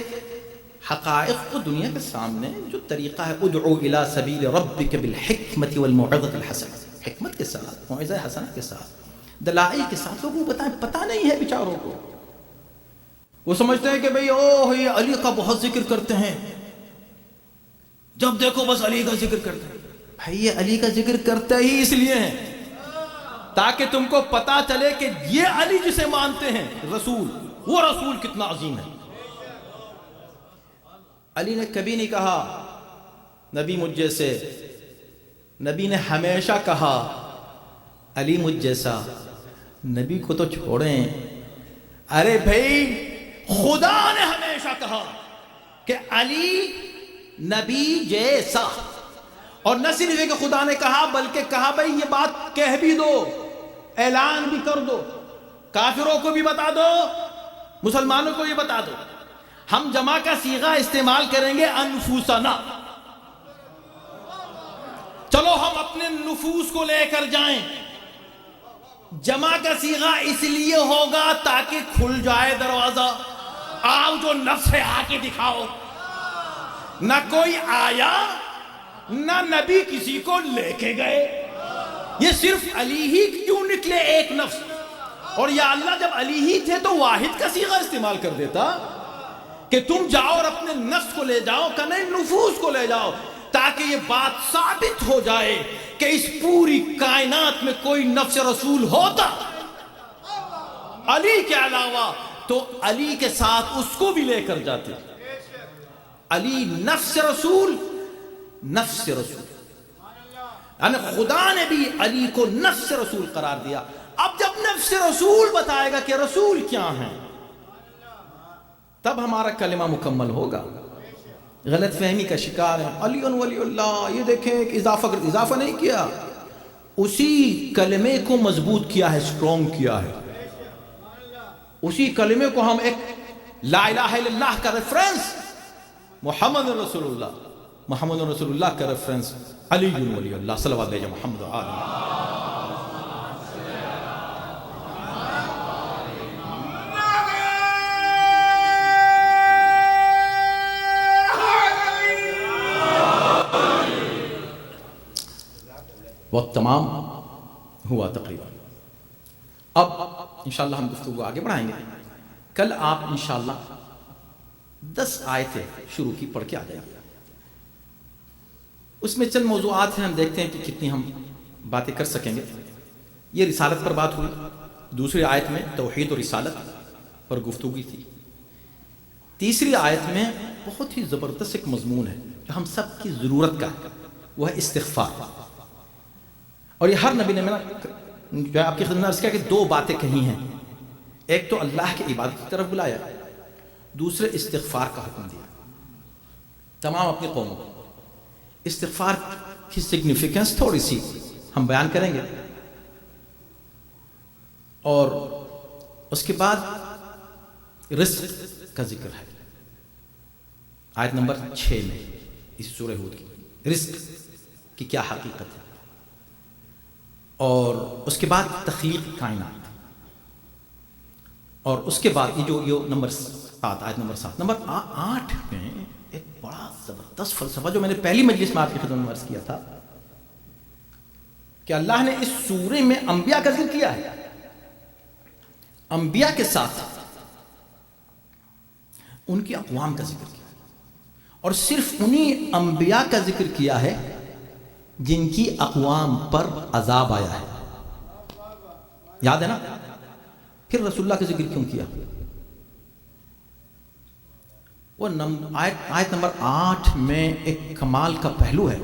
حقائق کو دنیا کے سامنے جو طریقہ ہے ادعو الی سبیل ربک بالحکمت والموعظۃ الحسنہ, حکمت کے ساتھ, موعظہ حسنہ کے ساتھ, دلائل کے ساتھ لوگوں کو بتائیں. پتہ نہیں ہے بیچاروں کو, وہ سمجھتے ہیں کہ بھئی اوہ یہ علی کا بہت ذکر کرتے ہیں, جب دیکھو بس علی کا ذکر کرتے ہیں. بھائی یہ علی کا ذکر کرتے ہی اس لیے ہیں تاکہ تم کو پتا چلے کہ یہ علی جسے مانتے ہیں رسول, وہ رسول کتنا عظیم ہے. علی نے کبھی نہیں کہا نبی مجھ جیسے, نبی نے ہمیشہ کہا علی مجھ جیسا. نبی کو تو چھوڑیں, ارے بھائی خدا نے ہمیشہ کہا کہ علی نبی جیسا, اور نہ صرف کہ خدا نے کہا بلکہ کہا بھائی یہ بات کہہ بھی دو, اعلان بھی کر دو, کافروں کو بھی بتا دو, مسلمانوں کو بھی بتا دو. ہم جمع کا صیغہ استعمال کریں گے انفسنا, چلو ہم اپنے نفوس کو لے کر جائیں. جمع کا صیغہ اس لیے ہوگا تاکہ کھل جائے دروازہ, آؤ جو نفس ہے آ کے دکھاؤ. نہ کوئی آیا نہ نبی کسی کو لے کے گئے, یہ صرف علی ہی کیوں نکلے ایک نفس. اور یا اللہ جب علی ہی تھے تو واحد کا صیغہ استعمال کر دیتا کہ تم جاؤ اور اپنے نفس کو لے جاؤ, کہ نہیں نفوس کو لے جاؤ, تاکہ یہ بات ثابت ہو جائے کہ اس پوری کائنات میں کوئی نفس رسول ہوتا علی کے علاوہ تو علی کے ساتھ اس کو بھی لے کر جاتے. علی نفس رسول, نفس رسول, یعنی خدا نے بھی علی کو نفس رسول قرار دیا. اب جب نفس رسول بتائے گا کہ رسول کیا ہیں, تب ہمارا کلمہ مکمل ہوگا. غلط فہمی کا شکار ہے, علی ولی اللہ, یہ دیکھیں کہ اضافہ نہیں کیا, اسی کلمے کو مضبوط کیا ہے, سٹرونگ کیا ہے. اسی کلمے کو ہم ایک لا الہ الا اللہ کا ریفرنس, محمد رسول اللہ, محمد رسول اللہ کا ریفرنس علی ولی اللہ, صلوات علیہ محمد آلہ. وقت تمام ہوا تقریباً. اب انشاءاللہ ہم گفتگو آگے بڑھائیں گے. کل آپ انشاءاللہ 10 آیتیں شروع کی پڑھ کے آ جائیں گے. اس میں چند موضوعات ہیں, ہم دیکھتے ہیں کہ کتنی ہم باتیں کر سکیں گے. یہ رسالت پر بات ہوئی, دوسری آیت میں توحید و رسالت پر گفتگو تھی. تیسری آیت میں بہت ہی زبردست ایک مضمون ہے جو ہم سب کی ضرورت کا ہے, وہ ہے استغفار. اور یہ ہر نبی نے جو آپ کی خدمت میں عرض کیا کہ 2 باتیں کہی ہیں, ایک تو اللہ کی عبادت کی طرف بلایا, دوسرے استغفار کا حکم دیا تمام اپنی قوموں کو. استغفار کی سگنیفیکنس تھوڑی سی ہم بیان کریں گے, اور اس کے بعد رزق کا ذکر ہے آیت نمبر 6 میں اس سورہ ہود کی, رزق کی کیا حقیقت ہے. اور اس کے بعد تخلیق کائنات, اور اس کے بعد یہ جو نمبر 7, آیت نمبر 7. نمبر 8 میں ایک بڑا زبردست فلسفہ جو میں نے پہلی مجلس میں آپ کی خدمت میں عرض کیا تھا کہ اللہ نے اس سورے میں انبیاء کا ذکر کیا ہے, انبیاء کے ساتھ ان کی اقوام کا ذکر کیا, اور صرف انہی انبیاء کا ذکر کیا ہے جن کی اقوام پر عذاب آیا ہے. یاد ہے نا؟ پھر رسول اللہ کا ذکر کیوں کیا؟ وہ آیت نمبر 8 میں ایک کمال کا پہلو ہے,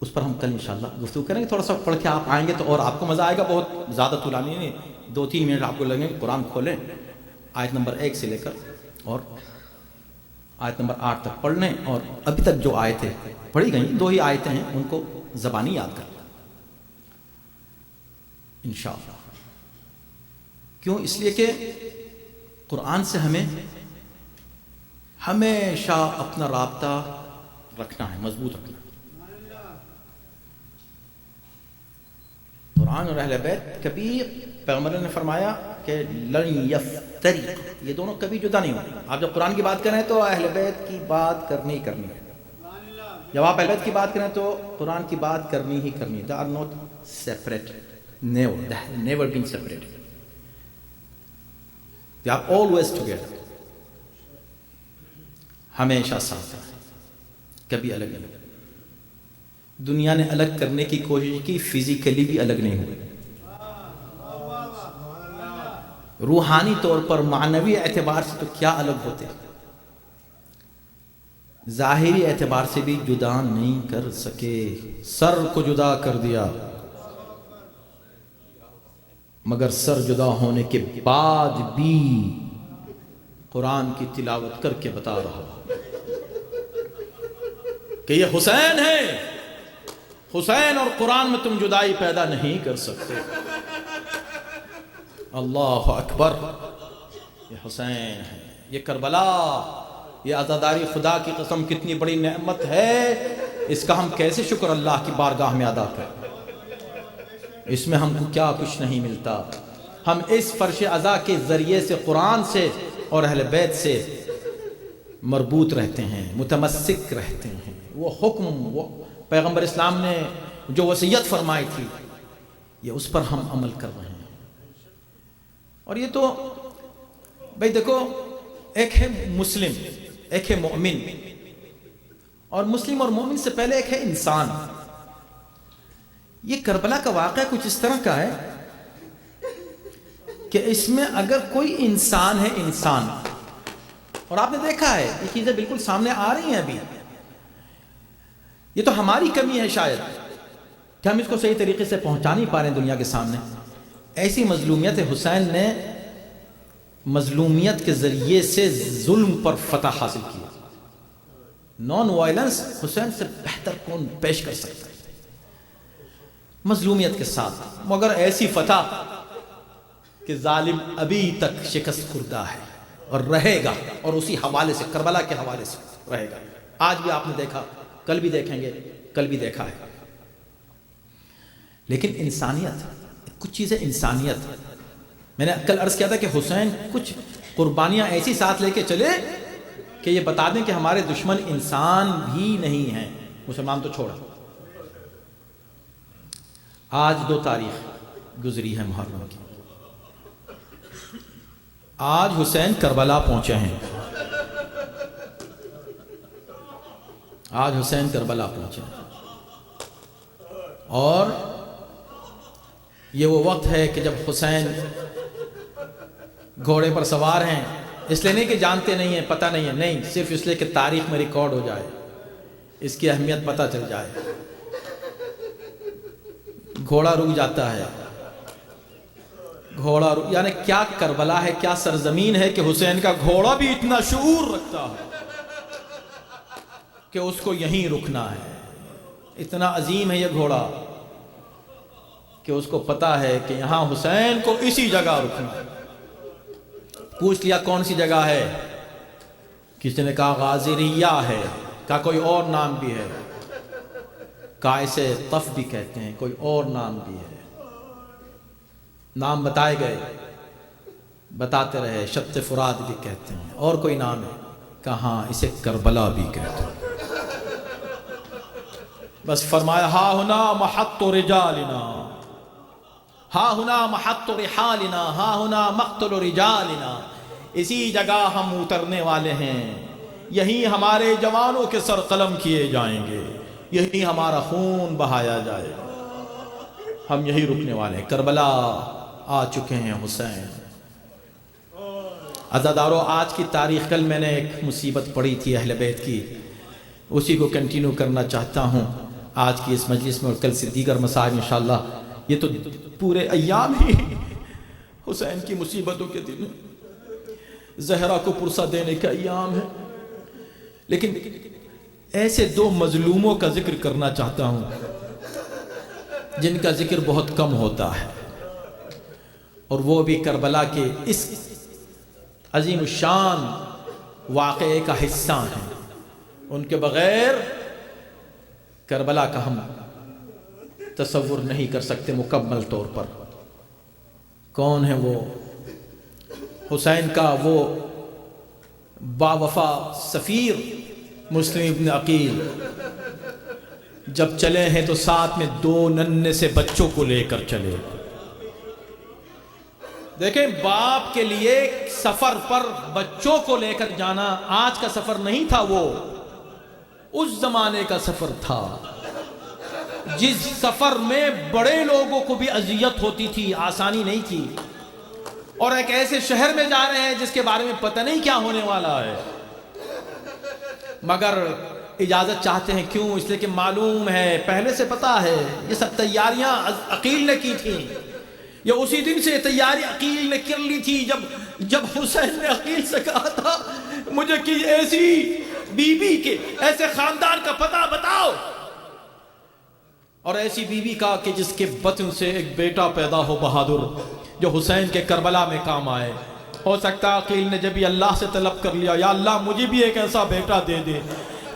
اس پر ہم کل انشاءاللہ گفتگو کریں گے. تھوڑا سا پڑھ کے آپ آئیں گے تو اور آپ کو مزہ آئے گا. بہت زیادہ طولانی نہیں, 2-3 منٹ آپ کو لگیں گے. قرآن کھولیں, آیت نمبر 1 سے لے کر اور آیت نمبر 8 تک پڑھ لیں, اور ابھی تک جو آیتیں پڑھی گئیں 2 ہی آیتیں ہیں, ان کو زبانی یاد کر لیں انشاءاللہ. کیوں؟ اس لیے کہ قرآن سے ہمیں ہمیشہ اپنا رابطہ رکھنا ہے, مضبوط رکھنا ہے. قرآن اور اہل بیت کبھی پیغمبر نے فرمایا کہ لن یفترق، یہ دونوں کبھی جدا نہیں ہوتے. آپ جب قرآن کی بات کریں تو اہل بیت کی بات کرنی ہے. جب آپ اہل بیت کی بات کریں تو قرآن کی بات کرنی ہی کرنی. They are not separate. Never. They have never been separated. They are always together. ہمیشہ ساتھ ہیں، کبھی الگ نہیں. دنیا نے الگ کرنے کی کوشش کی، فزیکلی بھی الگ نہیں ہوئے. روحانی طور پر معنوی اعتبار سے تو کیا الگ ہوتے، ظاہری اعتبار سے بھی جدا نہیں کر سکے. سر کو جدا کر دیا، مگر سر جدا ہونے کے بعد بھی قرآن کی تلاوت کر کے بتا رہا کہ یہ حسین ہے. حسین اور قرآن میں تم جدائی پیدا نہیں کر سکتے. اللہ اکبر، یہ حسین ہے، یہ کربلا، یہ عزاداری. خدا کی قسم کتنی بڑی نعمت ہے، اس کا ہم کیسے شکر اللہ کی بارگاہ میں ادا کریں. اس میں ہم کو کیا کچھ نہیں ملتا. ہم اس فرش عزا کے ذریعے سے قرآن سے اور اہل بیت سے مربوط رہتے ہیں، متمسک رہتے ہیں. وہ حکم، وہ پیغمبر اسلام نے جو وصیت فرمائی تھی، یہ اس پر ہم عمل کر رہے ہیں. اور یہ تو بھائی دیکھو، ایک ہے مسلم، ایک ہے مومن، اور مسلم اور مومن سے پہلے ایک ہے انسان. یہ کربلا کا واقعہ کچھ اس طرح کا ہے کہ اس میں اگر کوئی انسان ہے، انسان، اور آپ نے دیکھا ہے یہ چیزیں بالکل سامنے آ رہی ہیں ابھی. یہ تو ہماری کمی ہے شاید کہ ہم اس کو صحیح طریقے سے پہنچا نہیں پا رہے ہیں دنیا کے سامنے. ایسی مظلومیت حسین نے مظلومیت کے ذریعے سے ظلم پر فتح حاصل کی. نان وائلنس حسین سے بہتر کون پیش کر سکتا ہے مظلومیت کے ساتھ، مگر ایسی فتح کہ ظالم ابھی تک شکست خوردہ ہے اور رہے گا، اور اسی حوالے سے، کربلا کے حوالے سے رہے گا. آج بھی آپ نے دیکھا، کل بھی دیکھیں گے، کل بھی دیکھا ہے. لیکن انسانیت، کچھ چیزیں انسانیت. میں نے کل عرض کیا تھا کہ حسین کچھ قربانیاں ایسی ساتھ لے کے چلے کہ یہ بتا دیں کہ ہمارے دشمن انسان بھی نہیں ہیں، مسلمان تو چھوڑا. آج 2 تاریخ گزری ہے محرم کی. آج حسین کربلا پہنچے ہیں. آج حسین کربلا پہنچے ہیں. اور یہ وہ وقت ہے کہ جب حسین گھوڑے پر سوار ہیں، اس لیے نہیں کہ جانتے نہیں ہیں، پتہ نہیں ہے، نہیں، صرف اس لیے کہ تاریخ میں ریکارڈ ہو جائے، اس کی اہمیت پتہ چل جائے. گھوڑا رک جاتا ہے، گھوڑا یعنی کیا کربلا ہے، کیا سرزمین ہے کہ حسین کا گھوڑا بھی اتنا شعور رکھتا ہے کہ اس کو یہیں رکنا ہے. اتنا عظیم ہے یہ گھوڑا کہ اس کو پتا ہے کہ یہاں حسین کو اسی جگہ رکنا ہے. پوچھ لیا کون سی جگہ ہے، کسی نے کہا غازریہ ہے، کہا کوئی اور نام بھی ہے، کہا اسے طف بھی کہتے ہیں، کوئی اور نام بھی ہے. نام بتائے گئے، بتاتے رہے. شط فرات بھی کہتے ہیں، اور کوئی نام ہے، کہاں اسے کربلا بھی کہتے ہیں. بس فرمایا ہا ہنا محط رجالنا، ہا ہنا محط رحالنا، ہا ہنا مقتل رجالنا. اسی جگہ ہم اترنے والے ہیں، یہیں ہمارے جوانوں کے سر قلم کیے جائیں گے، یہیں ہمارا خون بہایا جائے گا، ہم یہی رکنے والے ہیں. کربلا آ چکے ہیں حسین. عزادارو، آج کی تاریخ، کل میں نے ایک مصیبت پڑھی تھی اہل بیت کی، اسی کو کنٹینیو کرنا چاہتا ہوں آج کی اس مجلس میں اور کل سے دیگر مسائل انشاءاللہ. یہ تو پورے ایام ہی حسین کی مصیبتوں کے دن، زہرا کو پرسہ دینے کا ایام ہے. لیکن ایسے 2 مظلوموں کا ذکر کرنا چاہتا ہوں جن کا ذکر بہت کم ہوتا ہے، اور وہ بھی کربلا کے اس عظیم الشان واقعے کا حصہ ہیں. ان کے بغیر کربلا کا ہم تصور نہیں کر سکتے مکمل طور پر۔ کون ہے وہ؟ حسین کا وہ باوفا سفیر مسلم ابن عقیل۔ جب چلے ہیں تو ساتھ میں 2 ننھے سے بچوں کو لے کر چلے۔ دیکھیں، باپ کے لیے سفر پر بچوں کو لے کر جانا آج کا سفر نہیں تھا، وہ اس زمانے کا سفر تھا جس سفر میں بڑے لوگوں کو بھی اذیت ہوتی تھی، آسانی نہیں تھی، اور ایک ایسے شہر میں جا رہے ہیں جس کے بارے میں پتہ نہیں کیا ہونے والا ہے، مگر اجازت چاہتے ہیں۔ کیوں؟ اس لیے کہ معلوم ہے، پہلے سے پتہ ہے، یہ سب تیاریاں عقیل نے کی تھیں، یہ اسی دن سے تیاری عقیل نے کر لی تھی جب حسین نے عقیل سے کہا تھا مجھے کہ ایسی بیوی کے، ایسے خاندان کا پتہ بتاؤ، اور ایسی بیوی کا کہ جس کے بطن سے ایک بیٹا پیدا ہو بہادر، جو حسین کے کربلا میں کام آئے۔ ہو سکتا عقیل نے جب بھی اللہ سے طلب کر لیا، یا اللہ مجھے بھی ایک ایسا بیٹا دے دے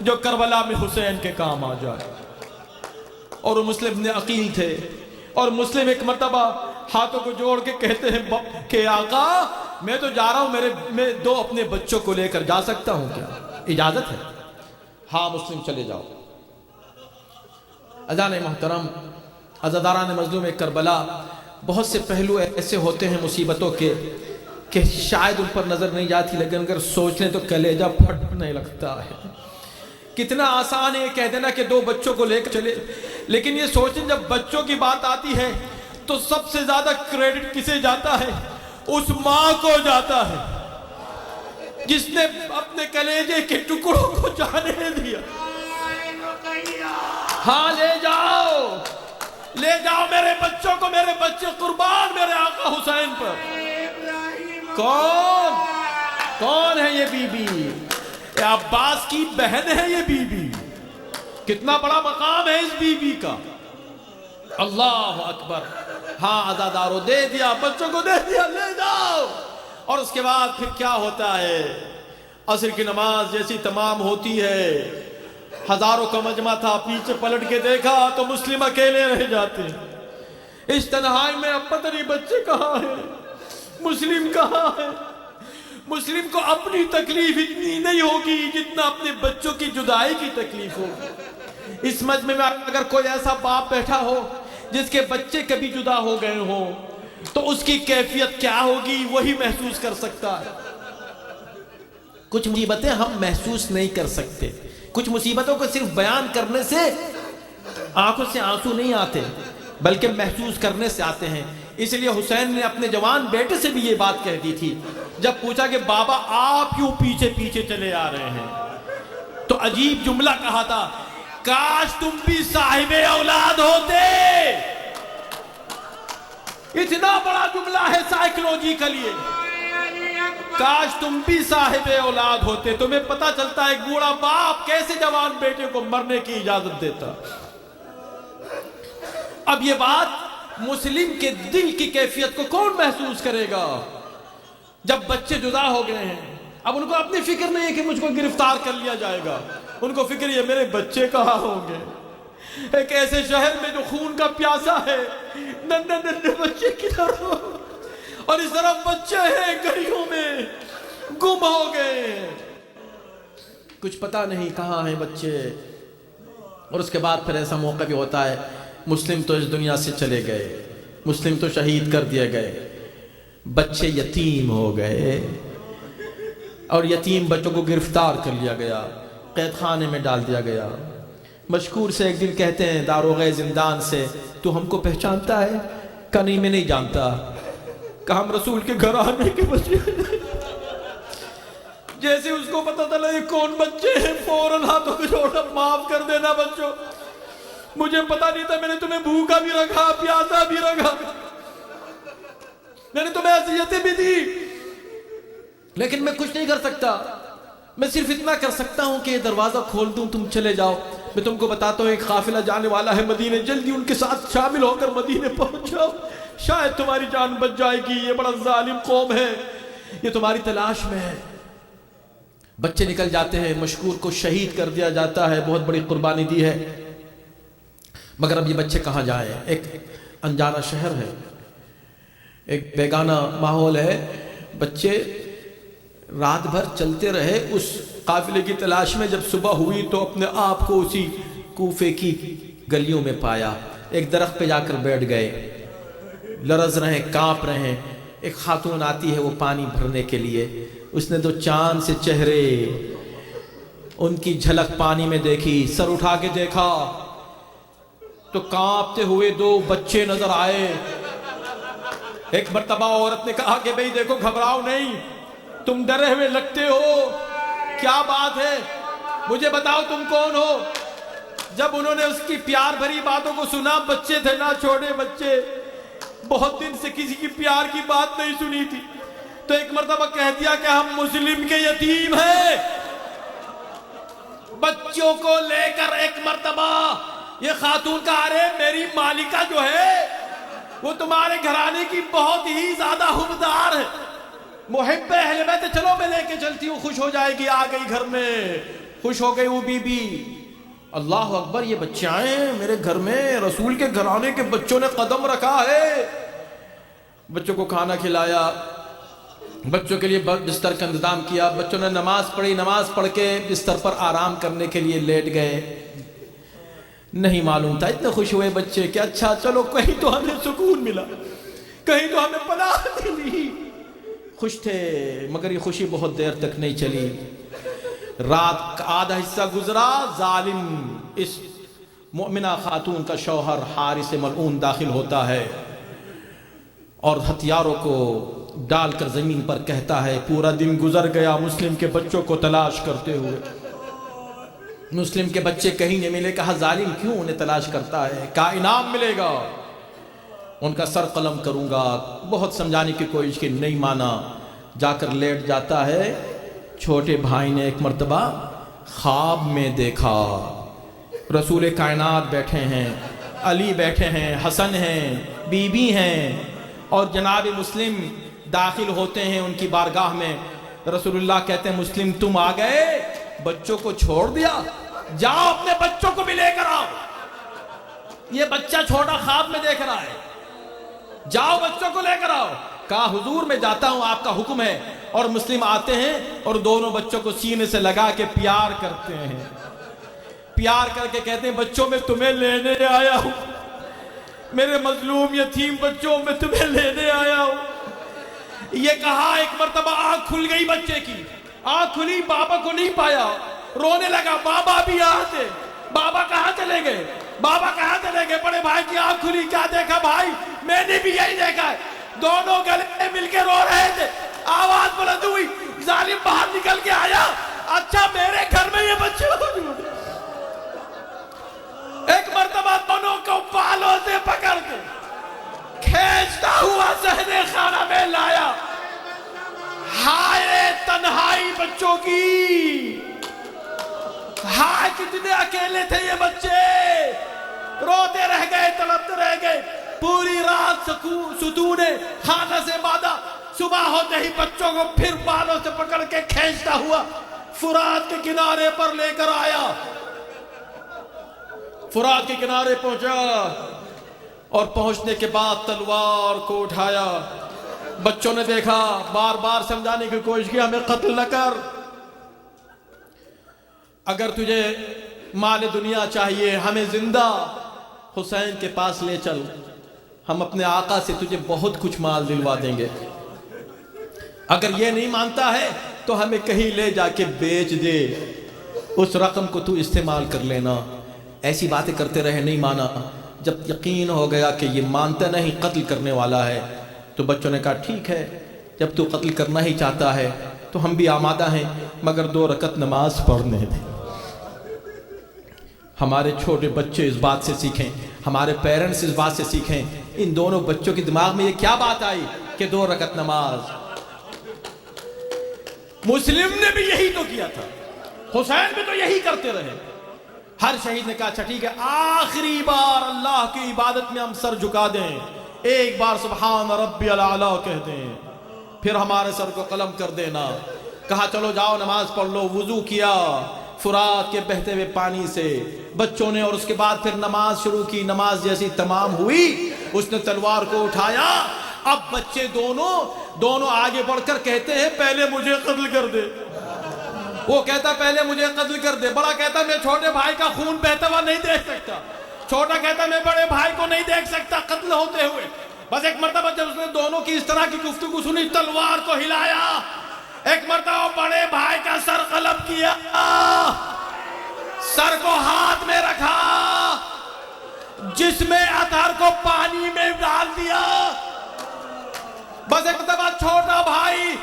جو کربلا میں حسین کے کام آ جائے۔ اور وہ مسلم نے عقیل تھے، اور مسلم ایک مرتبہ ہاتھوں کو جوڑ کے کہتے ہیں کہ آقا میں تو جا رہا ہوں، میں 2 اپنے بچوں کو لے کر جا سکتا ہوں کیا؟ اجازت ہے؟ ہاں مسلم چلے جاؤ۔ اذان محترم، عزاداران مظلوم کربلا، بہت سے پہلو ایسے ہوتے ہیں مصیبتوں کے کہ شاید ان پر نظر نہیں جاتی، لیکن اگر سوچ لیں تو کلیجہ پھٹنے لگتا ہے۔ کتنا آسان ہے یہ کہہ دینا کہ 2 بچوں کو لے کر چلے، لیکن یہ سوچیں جب بچوں کی بات آتی ہے تو سب سے زیادہ کریڈٹ کسے جاتا ہے؟ اس ماں کو جاتا ہے جس نے اپنے کلیجے کے ٹکڑوں کو جانے دیا۔ ہاں لے جاؤ میرے بچوں کو، میرے بچے قربان میرے آقا حسین پر۔ کون ہے یہ بی بی؟ عباس کی بہن ہے یہ بی بی۔ کتنا بڑا مقام ہے اس بی بی کا، اللہ اکبر۔ ہاں عزاداروں، دے دیا بچوں کو، دے دیا، لے جاؤ۔ اور اس کے بعد پھر کیا ہوتا ہے؟ عصر کی نماز جیسی تمام ہوتی ہے، ہزاروں کا مجمع تھا، پیچھے پلٹ کے دیکھا تو مسلم اکیلے رہ جاتے ہیں۔ اس تنہائی میں اب پتہ نہیں بچے کہاں ہیں، مسلم کہاں ہے؟ مسلم کو اپنی تکلیف اتنی نہیں ہوگی جتنا اپنے بچوں کی جدائی کی تکلیف ہوگی۔ اس مجمع میں اگر کوئی ایسا باپ بیٹھا ہو جس کے بچے کبھی جدا ہو گئے ہوں تو اس کی کیفیت کیا ہوگی وہی محسوس کر سکتا ہے۔ کچھ مصیبتیں ہم محسوس نہیں کر سکتے، کچھ مصیبتوں کو صرف بیان کرنے سے آنکھوں سے آنسو نہیں آتے بلکہ محسوس کرنے سے آتے ہیں۔ اس لیے حسین نے اپنے جوان بیٹے سے بھی یہ بات کہہ دی تھی جب پوچھا کہ بابا آپ کیوں پیچھے پیچھے چلے آ رہے ہیں، تو عجیب جملہ کہا تھا، کاش تم بھی صاحب اولاد ہوتے۔ اتنا بڑا جملہ ہے سائیکلوجی کے لیے، کاش تم بھی صاحب اولاد ہوتے۔ تمہیں پتا چلتا ہے ایک بوڑھا باپ کیسے جوان بیٹے کو مرنے کی اجازت دیتا۔ اب یہ بات مسلم کے دل کی کیفیت کو کون محسوس کرے گا جب بچے جدا ہو گئے ہیں؟ اب ان کو اپنی فکر نہیں ہے کہ مجھ کو گرفتار کر لیا جائے گا، ان کو فکر یہ میرے بچے کہاں ہوں گے۔ ایک ایسے شہر میں جو خون کا پیاسا ہے، ننھے ننھے بچے کدھر ہو، اور اس طرف بچے ہیں گلیوں میں گم ہو گئے، کچھ پتہ نہیں کہاں ہیں بچے۔ اور اس کے بعد پھر ایسا موقع بھی ہوتا ہے، مسلم تو اس دنیا سے چلے گئے، مسلم تو شہید کر دیے گئے، بچے یتیم ہو گئے، اور یتیم بچوں کو گرفتار کر لیا گیا، قید خانے میں ڈال دیا گیا۔ مشکور سے ایک دن کہتے ہیں داروغہ زندان سے، تو ہم کو پہچانتا ہے؟ کہا نہیں میں نہیں جانتا۔ کہا ہم رسول کے گھر آنے کے بچے۔ جیسے اس کو پتا چلا یہ کون بچے ہیں، فوراً ہاتھوں کو جوڑا، معاف کر دینا بچوں، مجھے پتا نہیں تھا، میں نے تمہیں بھوکا بھی رکھا، پیاسا بھی رکھا، میں نے تمہیں اذیتیں بھی دی، لیکن میں کچھ نہیں کر سکتا۔ میں صرف اتنا کر سکتا ہوں کہ یہ دروازہ کھول دوں، تم چلے جاؤ۔ میں تم کو بتاتا ہوں ایک قافلہ جانے والا ہے مدینے، جلدی ان کے ساتھ شامل ہو کر مدینے پہنچ جاؤ، شاید تمہاری جان بچ جائے گی، یہ بڑا ظالم قوم ہے، یہ تمہاری تلاش میں ہے۔ بچے نکل جاتے ہیں، مشکور کو شہید کر دیا جاتا ہے، بہت بڑی قربانی دی ہے۔ مگر اب یہ بچے کہاں جائیں؟ ایک انجانا شہر ہے، ایک بیگانہ ماحول ہے، بچے رات بھر چلتے رہے اس قافلے کی تلاش میں. جب صبح ہوئی تو اپنے آپ کو اسی کوفے کی گلیوں میں پایا. ایک درخت پہ جا کر بیٹھ گئے، لرز رہے ہیں، کانپ رہے ہیں. ایک خاتون آتی ہے وہ پانی بھرنے کے لیے. اس نے 2 چاند سے چہرے، ان کی جھلک پانی میں دیکھی. سر اٹھا کے دیکھا تو کانپتے ہوئے 2 بچے نظر آئے. ایک مرتبہ عورت نے کہا کہ بھئی دیکھو گھبراؤ نہیں، تم ڈرے ہوئے لگتے ہو، کیا بات ہے، مجھے بتاؤ تم کون ہو. جب انہوں نے اس کی پیار بھری باتوں کو سنا، بچے تھے نا، چھوٹے بچے، بہت دن سے کسی کی پیار کی بات نہیں سنی تھی، تو ایک مرتبہ کہہ دیا کہ ہم مسلم کے یتیم ہیں. بچوں کو لے کر ایک مرتبہ یہ خاتون کا ارے میری مالکہ جو ہے وہ تمہارے گھرانے کی بہت ہی زیادہ حبدار ہے، محب اہل بیت، چلو میں لے کے چلتی ہوں، خوش ہو جائے گی. آ گئی گھر میں، خوش ہو گئی وہ بی بی. اللہ اکبر، یہ بچے آئے ہیں میرے گھر میں، رسول کے گھرانے کے بچوں نے قدم رکھا ہے. بچوں کو کھانا کھلایا، بچوں کے لیے بستر کا انتظام کیا. بچوں نے نماز پڑھی، نماز پڑھ کے بستر پر آرام کرنے کے لیے لیٹ گئے. نہیں معلوم تھا، اتنے خوش ہوئے بچے کہ اچھا چلو کہیں تو ہمیں سکون ملا، کہیں تو ہمیں پناہ ملی. خوش تھے، مگر یہ خوشی بہت دیر تک نہیں چلی. رات کا آدھا حصہ گزرا، ظالم اس مؤمنہ خاتون کا شوہر حارث ملعون داخل ہوتا ہے اور ہتھیاروں کو ڈال کر زمین پر کہتا ہے پورا دن گزر گیا مسلم کے بچوں کو تلاش کرتے ہوئے، مسلم کے بچے کہیں نہیں ملے. کہا ظالم کیوں انہیں تلاش کرتا ہے؟ کہا انعام ملے گا، ان کا سر قلم کروں گا. بہت سمجھانے کی کوشش کی، نہیں مانا. جا کر لیٹ جاتا ہے. چھوٹے بھائی نے ایک مرتبہ خواب میں دیکھا رسول کائنات بیٹھے ہیں، علی بیٹھے ہیں، حسن ہیں، بی بی ہیں، اور جناب مسلم داخل ہوتے ہیں ان کی بارگاہ میں. رسول اللہ کہتے ہیں مسلم تم آ گئے، بچوں کو چھوڑ دیا، جاؤ اپنے بچوں کو بھی لے کر آؤ. یہ بچہ چھوٹا خواب میں دیکھ رہا ہے، جاؤ بچوں کو لے کر آؤ. کہا حضور میں جاتا ہوں، آپ کا حکم ہے. اور مسلم آتے ہیں اور دونوں بچوں کو سینے سے لگا کے پیار کرتے ہیں. پیار کر کے کہتے ہیں بچوں میں تمہیں لینے آیا ہوں، میرے مظلوم یتیم بچوں میں تمہیں لینے آیا ہوں. یہ کہا ایک مرتبہ آنکھ کھل گئی بچے کی، آنکھ کھلی، بابا کو نہیں پایا، رونے لگا. بابا بھی آتے، بابا کہاں چلے گئے، بابا کہاں چلے گئے. بڑے بھائی کی آنکھ کھلی، کیا دیکھا بھائی؟ میں نے بھی یہی دیکھا ہے. دونوں گلے مل کے رو رہے تھے. آواز بلند ہوئی، ظالم باہر نکل کے آیا. اچھا میرے گھر میں یہ بچے موجود ہیں. ایک مرتبہ دونوں کو بالوں سے پکڑ کے کھینچتا ہوا صحن خانہ میں لایا. ہائے تنہائی بچوں کی، ہائے کتنے اکیلے تھے یہ بچے، روتے رہ گئے، تڑپتے رہ گئے. پوری رات ستون خانہ سے باندھا. صبح ہوتے ہی بچوں کو پھر بالوں سے پکڑ کے کھینچتا ہوا فرات کے کنارے پر لے کر آیا. فرات کے کنارے پہنچا اور پہنچنے کے بعد تلوار کو اٹھایا. بچوں نے دیکھا، بار بار سمجھانے کی کوشش کی ہمیں قتل نہ کر، اگر تجھے مال دنیا چاہیے ہمیں زندہ حسین کے پاس لے چل، ہم اپنے آقا سے تجھے بہت کچھ مال دلوا دیں گے. اگر یہ نہیں مانتا ہے تو ہمیں کہیں لے جا کے بیچ دے، اس رقم کو تو استعمال کر لینا. ایسی باتیں کرتے رہے، نہیں مانا. جب یقین ہو گیا کہ یہ مانتا نہیں، قتل کرنے والا ہے، تو بچوں نے کہا ٹھیک ہے، جب تو قتل کرنا ہی چاہتا ہے تو ہم بھی آمادہ ہیں، مگر 2 رکعت نماز پڑھنے دیں. ہمارے چھوٹے بچے اس بات سے سیکھیں، ہمارے پیرنٹس اس بات سے سیکھیں. ان دونوں بچوں کے دماغ میں یہ کیا بات آئی کہ 2 رکعت نماز. مسلم نے بھی یہی تو کیا تھا، حسین بھی تو یہی کرتے رہے. ہر شہید نے کہا اچھا ٹھیک ہے، آخری بار اللہ کی عبادت میں ہم سر جھکا دیں، ایک بار سبحان ربی الاعلی کہہ دیں، پھر ہمارے سر کو قلم کر دینا. کہا چلو جاؤ نماز پڑھ لو. وضو کیا، فرات کے بہتے ہوئے پانی سے بچوں نے، اور اس کے بعد پھر نماز شروع کی. نماز جیسی تمام ہوئی اس نے تلوار کو اٹھایا. اب بچے دونوں آگے بڑھ کر کہتے ہیں پہلے مجھے قتل کر دے. وہ کہتا پہلے مجھے قتل کر دے. بڑا کہتا میں چھوٹے بھائی کا خون بہتا ہوا نہیں دیکھ سکتا. چھوٹا کہتا میں بڑے بھائی کو نہیں دیکھ سکتا قتل ہوتے ہوئے. بس ایک مرتبہ جب اس نے دونوں کی اس طرح کی گفتگو سنی تلوار کو ہلایا. ایک مرتبہ بڑے بھائی کا سر قلب کیا، سر کو ہاتھ میں رکھا، جسم اطہر کو پانی میں ڈال دیا. بس ایک مرتبہ چھوٹا بھائی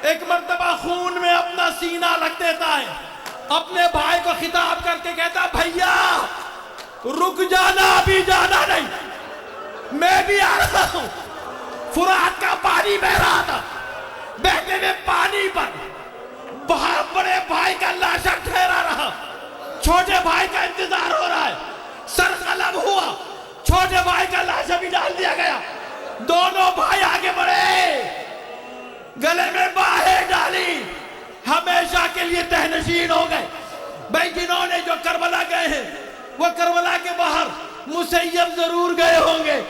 ایک مرتبہ خون میں اپنا سینہ رکھ دیتا ہے، اپنے بھائی کو خطاب کر کے کہتا بھیا رک جانا، ابھی جانا نہیں، میں بھی آ رہا ہوں. فرات کا پانی بہ رہا تھا، بہتے ہوئے پانی پر بڑے بھائی کا لاشا ٹھہرا رہا. چھوٹے بھائی کا انتظار ہو رہا ہے. سر قلب ہوا، چھوٹے بھائی کا لاشا بھی ڈال دیا گیا. دونوں بھائی آگے بڑھے، گلے میں باہیں ڈالی، ہمیشہ کے لیے تہنشین ہو گئے. بھائی جنہوں نے جو کربلا گئے ہیں وہ کربلا کے باہر مسیب ضرور گئے ہوں گے.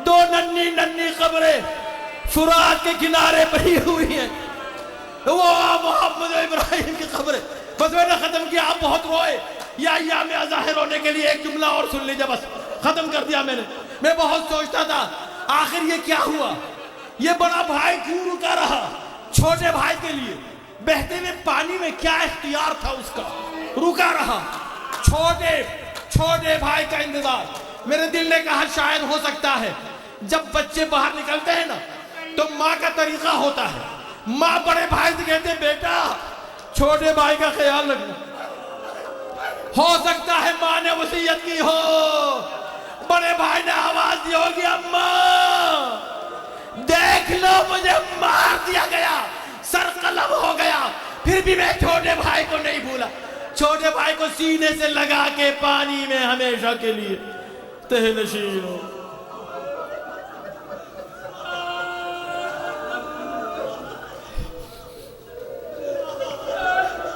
دو ننھی قبریں فرات کے کنارے بنی ہوئی ہیں، وہ محمد ابراہیم کی قبر. بس میں نے ختم کیا. آپ بہت روئے. یا ایام ظاہر ہونے کے لیے ایک جملہ اور سن لیجئے، بس ختم کر دیا میں نے. میں بہت سوچتا تھا آخر یہ کیا ہوا، یہ بڑا بھائی کیوں رکا رہا چھوٹے بھائی کے لیے. بہتے ہوئے پانی میں کیا اختیار تھا اس کا، رکا رہا. چھوٹے بھائی کا انتظار. میرے دل نے کہا شاید ہو سکتا ہے جب بچے باہر نکلتے ہیں نا تو ماں کا طریقہ ہوتا ہے، ماں بڑے بھائی سے کہتے ہیں بیٹا چھوٹے بھائی کا خیال رکھنا. ہو سکتا ہے ماں نے وصیت کی ہو، بڑے بھائی نے آواز دی ہوگی اماں دیکھ لو مجھے مار دیا گیا، سر قلم ہو گیا، پھر بھی میں چھوٹے بھائی کو نہیں بھولا. چھوٹے بھائی کو سینے سے لگا کے پانی میں ہمیشہ کے لیے تہنشین ہو.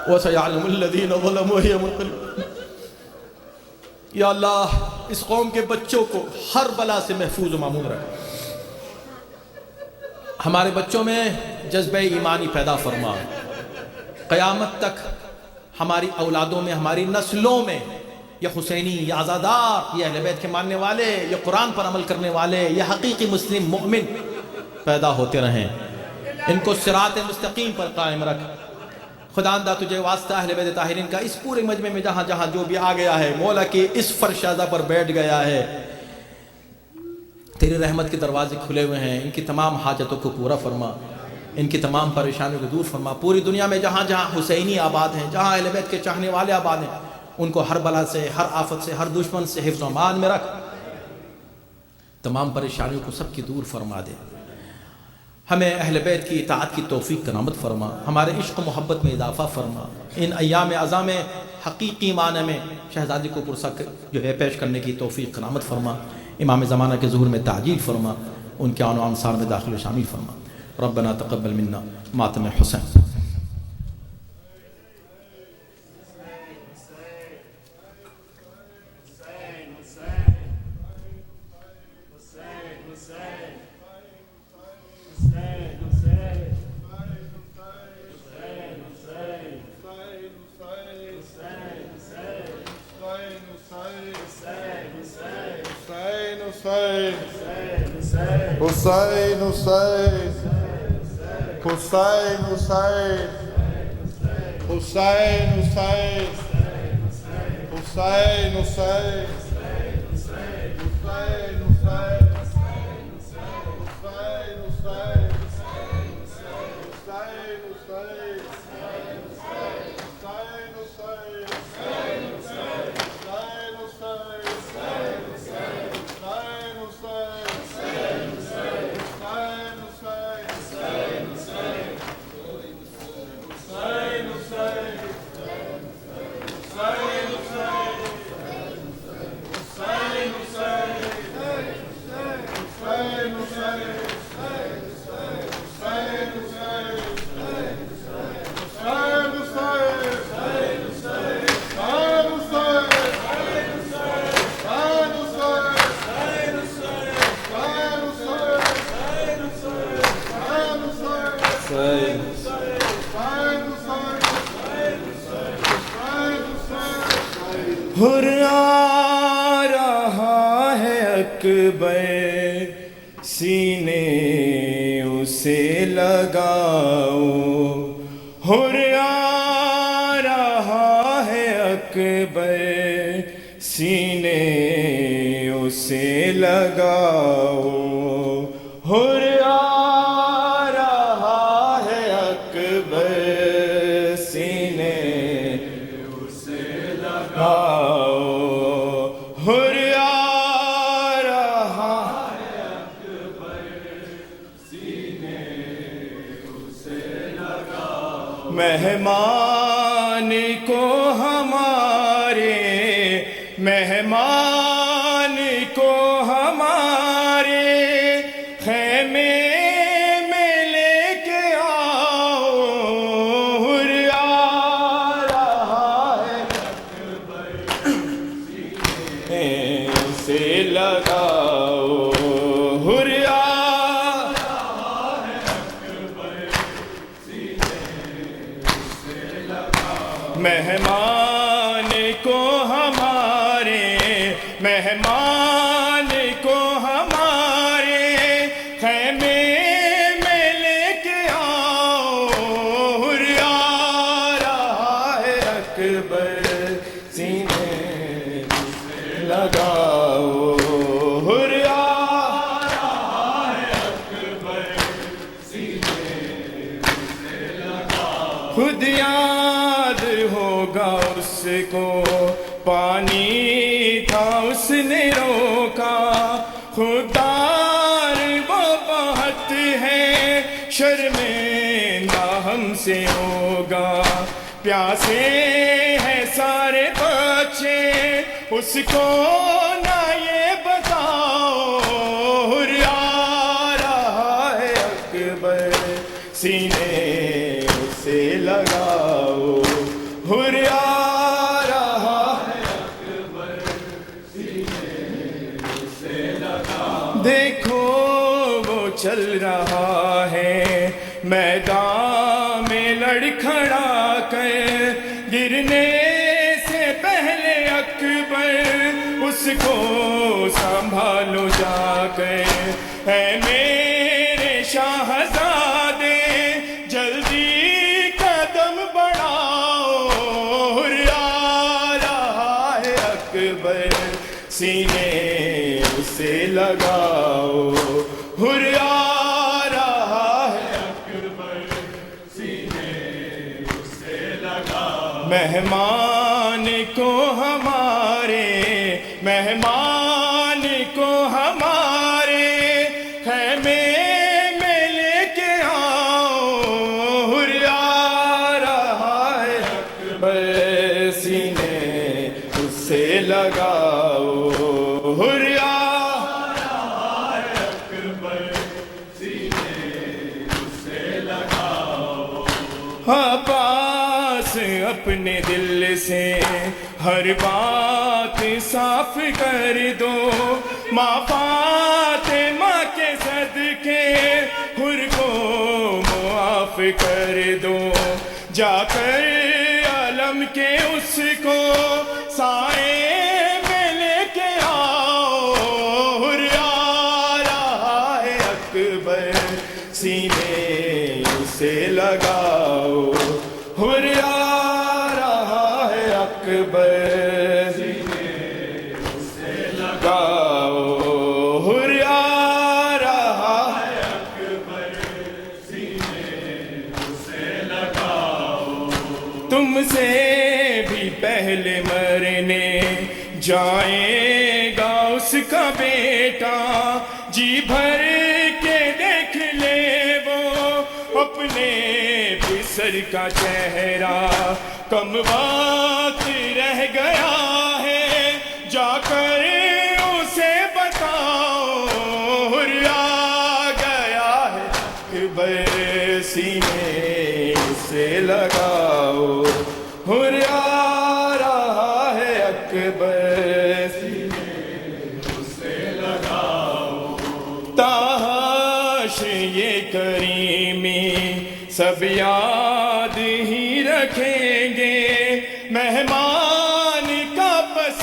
وَسَيَعْلَمُ الَّذِينَ ظَلَمُوا هِيَ مُنْقَلِبٌ. یا اللہ اس قوم کے بچوں کو ہر بلا سے محفوظ و مامون رکھ. ہمارے بچوں میں جذبہ ایمانی پیدا فرما. قیامت تک ہماری اولادوں میں، ہماری نسلوں میں یہ حسینی، یہ عزادار، یہ اہل بیت کے ماننے والے، یہ قرآن پر عمل کرنے والے، یہ حقیقی مسلم مؤمن پیدا ہوتے رہیں. ان کو صراط مستقیم پر قائم رکھ. خداوندہ تجھے واسطہ اہل بیت طاہرین کا اس پورے مجمع میں جہاں جہاں جو بھی آ گیا ہے، مولا کی اس فرشادہ پر بیٹھ گیا ہے، تیری رحمت کے دروازے کھلے ہوئے ہیں. ان کی تمام حاجتوں کو پورا فرما، ان کی تمام پریشانیوں کو دور فرما. پوری دنیا میں جہاں جہاں حسینی آباد ہیں، جہاں اہل بیت کے چاہنے والے آباد ہیں، ان کو ہر بلا سے، ہر آفت سے، ہر دشمن سے حفظ و امان میں رکھ. تمام پریشانیوں کو سب کی دور فرما دے. ہمیں اہل بیت کی اطاعت کی توفیق کرامت فرما. ہمارے عشق و محبت میں اضافہ فرما. ان ایام اعظام میں حقیقی معنی میں شہزادی کو پرسہ جو ہے پیش کرنے کی توفیق کرامت فرما. امام زمانہ کے ظہور میں تعجیل فرما. ان کے آن و انصار میں داخل و شامل فرما. ربنا تقبل منا ماتم حسین. Hussein, Hussein, Hussein, Hussein, Hussein, Hussein, Hussein, Hussein. ہر آ رہا ہے اکبر سینے اسے لگاؤ، ہر آ رہا ہے اکبر سینے اسے لگاؤ، ہر آ رہا ہے اکبر سینے اسے لگاؤ، ہر آ رہا ہے اکبر سینے اسے لگاؤ، مہمان کو ہمارے، مہمان کو ہمارے خیمے میں لے کے آؤ، ہر آ رہا ہے اکبر سینے سے لگاؤ، ہر آ رہا ہے اکبر سینے سے لگاؤ، مہمان کو ہمارے، مہمان کو ہمارے خیمے میں لے کے آؤ، ہر آ رہا ہے اکبر سینے سے لگاؤ، ہر آ رہا ہے اکبر سینے سے لگاؤ، خود یاد ہوگا اس کو پانی تھا اس نے روکا، خوددار وہ بہت ہے شرمندہ ہم سے ہوگا، پیاسے ہیں سارے بچے اس کو نہ یہ بتاؤ، ہر آ رہا ہے اکبر سینے سے لگاؤ، ہر آ رہا ہے اکبر سینے سے لگاؤ، دیکھو وہ چل رہا ہے میدان میں لڑکھڑا کر، گرنے سے پہلے اکبر اس کو سنبھالو جا کر، اے میرے شاہزادے جلدی قدم بڑھاؤ، ہر آ رہا ہے اکبر سینے سے لگاؤ، ہر آ رہا ہے اکبر سینے سے لگاؤ، مہمان کو ہمارے، مہمان کو ہمارے خیمے میں لے کے آؤ، ہر آ رہا ہے اکبر سینے سے لگاؤ، ہر آ رہا ہے اکبر سینے سے لگاؤ، عباس اپنے دل سے ہر بات صاف کر دو، ماں فاطمہ کے صدقے حر کو معاف کر دو، جا کر علم کے اس کو سائے میں لے کے آؤ، حر آ رہا ہے اکبر سینے سے لگاؤ، حر آ رہا ہے اکبر سینے سے لگاؤ، حر آ رہا ہے اکبر سینے سے لگاؤ، تم سے بھی پہلے مرنے جائے گا اس کا بیٹا، جی بھر کے دیکھ لے وہ اپنے پسر کا چہرہ، کم وقت رہ گیا ہے جا کر اسے بتاؤ، حر آ گیا ہے اکبر سینے سے لگاؤ، حر آ رہا ہے اکبر سینے سے لگاؤ، تاش یہ کریمی سب یاد ہی رکھیں گے، مہمان کا پس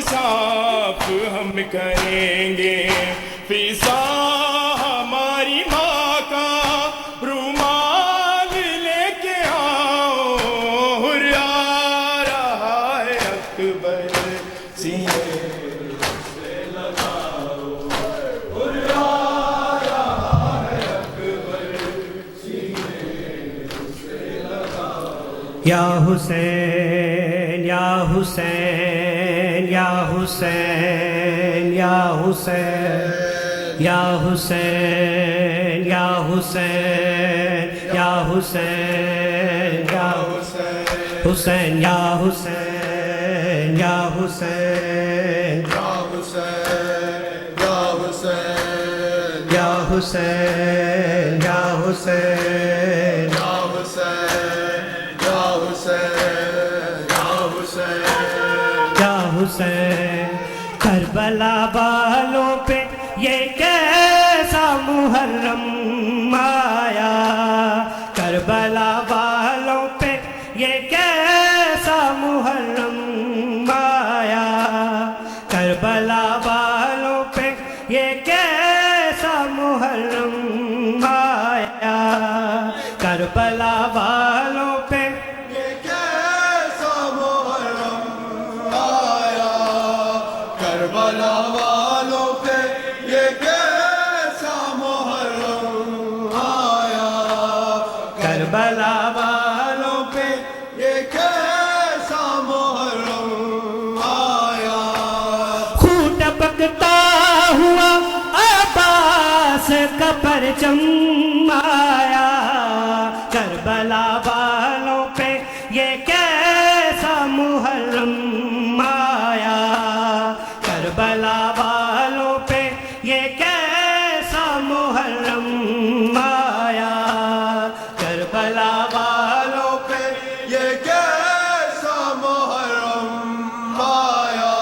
صاف ہم کریں گے فضا ہماری ماں کا رومال لے کے آؤ حر آ رہا ہے اکبر سینے سے لگاؤ حر آ رہا ہے اکبر سینے سے لگاؤ یا حسین یا حسین یا حسین یا حسین یا حسین یا حسین یا حسین یا حسین یا حسین یا حسین یا حسین یا حسین یا حسین کربلا والوں پہ یہ کیسا محرم آیا کربلا والوں پہ یہ کیسا محرم آیا کربلا والوں پہ یہ کیسا محرم آیا کربلا والوں پہ کربلا والوں پہ یہ کیسا محرم آیا کربلا والوں پہ یہ کیسا محرم آیا خون ٹپکتا ہوا عباس کا پرچم آیا کربلا والوں پہ یہ کیسا محرم آیا کربلا والوں پہ یہ کیسا محرم آیا کربلا والوں پہ یہ کیسا محرم آیا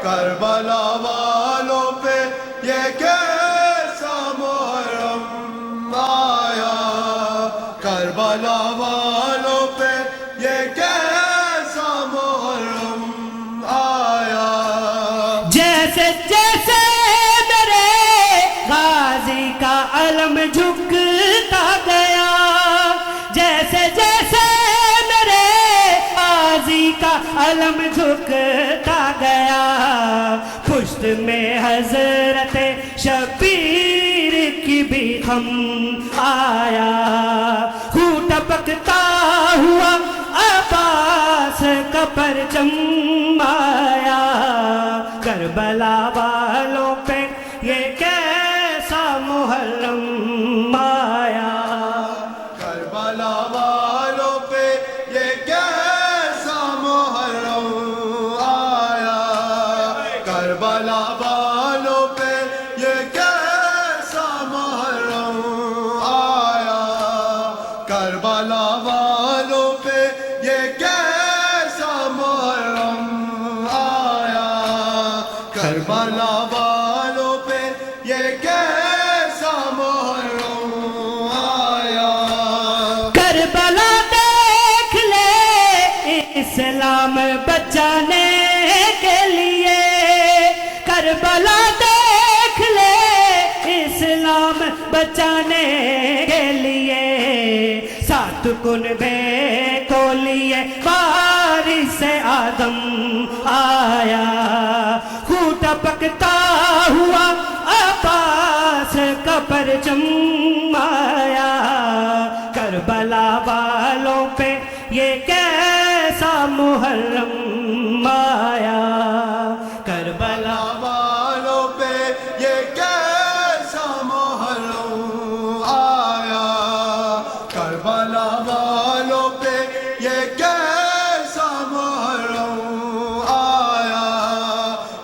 کربلا والوں پہ یہ کیسا محرم آیا کربلا والوں پہ یہ کیسا محرم آیا جیسے جیسے میرے غازی کا علم جھکتا گیا جیسے جیسے میرے غازی کا علم جھکتا گیا پشت میں حضرت شبیر کی بھی خم آیا خون ٹپکتا ہوا عباس کا پرچم آیا کربلا والوں پہ یہ کیسا محرم آیا کربلا والوں پہ یہ کیسا محرم آیا کربلا والوں پہ یہ کیسا محرم آیا کربلا والوں پہ یہ کیسا محرم آیا کربلا والوں پہ یہ کیسا محرم آیا کربلا دیکھ لے اسلام بچانے کے لیے کربلا دیکھ لے اسلام بچانے کے لیے سات کنبے کو لیے وارث آدم آیا خون ٹپکتا ہوا عباس کا پرچم آیا کربلا والوں پہ یہ کیسا محرم آیا کربلا والوں پہ یہ کیسا محرم آیا کربلا والوں پہ یہ کیسا محرم آیا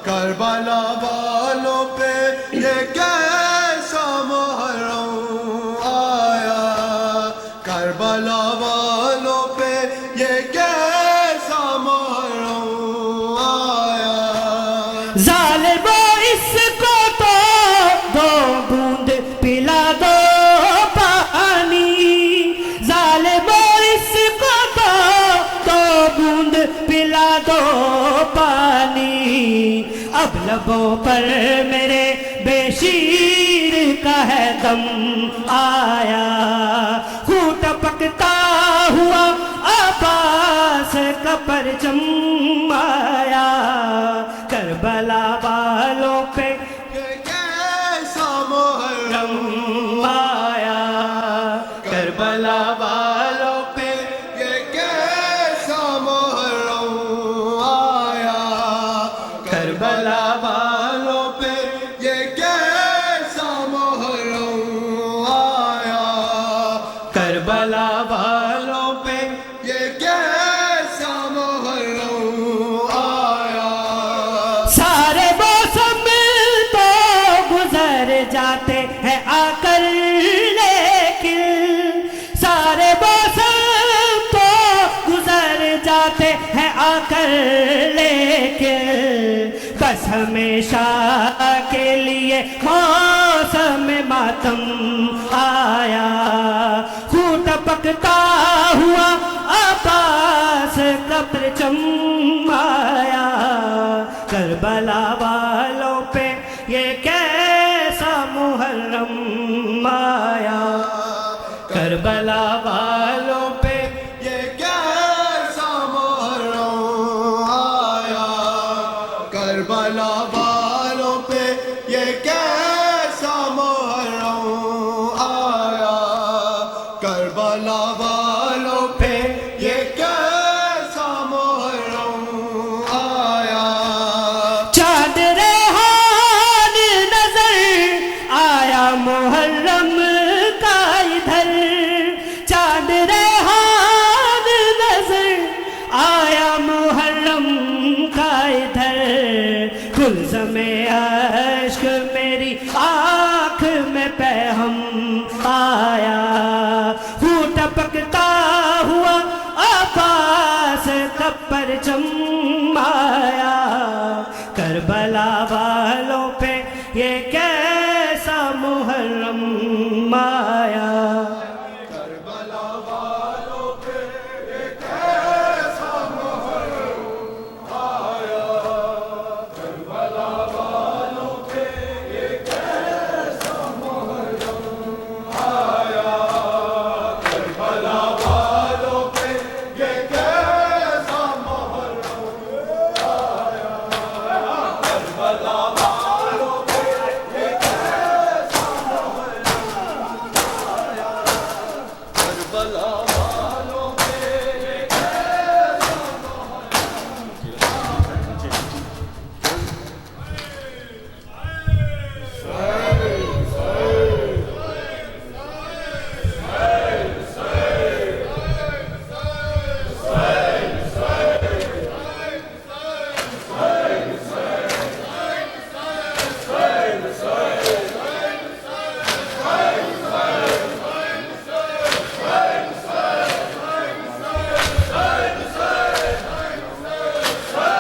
کربلا والوں پہ یہ کیسا محرم آیا کربلا والوں پہ یہ کیسا محرم آیا ظالموں اس کو تو دو بوند پلا دو پانی ظالموں اس کو تو دو بوند پلا دو پانی اب لبوں پر میرے بے شیر کا ہے دم آیا، خون ٹپکتا ہوا عباس کا پرچم آیا، کربلا والوں پہ یہ کیسا محرم آیا، کربلا والوں پہ یہ کیسا محرم آیا، کربلا والوں پہ یہ کیسا محرم آیا، کربلا والوں پہ یہ کیسا محرم آیا۔ سارے موسم تو گزر جاتے ہیں آ کر، لیکن سارے موسم تو گزر جاتے ہیں آ کر، لیکن بس ہمیشہ کے لیے موسم ماتم آیا، خون ٹپکتا ہوا عباس کا پرچم آیا، کربلا والوں پہ یہ کیسا محرم آیا، کربلا والوں پہ یہ کیسا محرم آیا، کربلا والوں پہ یہ کیسا محرم آیا، کربلا والوں پہ یہ کیسا محرم آیا۔ چاند ریحان نظر آیا محرم کا ادھر، چاند ریحان نظر آیا محرم کا ادھر، گلزم اشک میری آنکھ میں پیہم آیا، خون ٹپکتا ہوا عباس کا پرچم آیا، کربلا والوں پہ یہ کیسا محرم آیا، کربلا والوں پہ یہ کیسا محرم آیا، کربلا والوں پہ یہ کیسا محرم آیا، کربلا والوں پہ یہ کیسا محرم آیا، کربلا والوں پہ یہ کیسا محرم آیا، کربلا والوں پہ یہ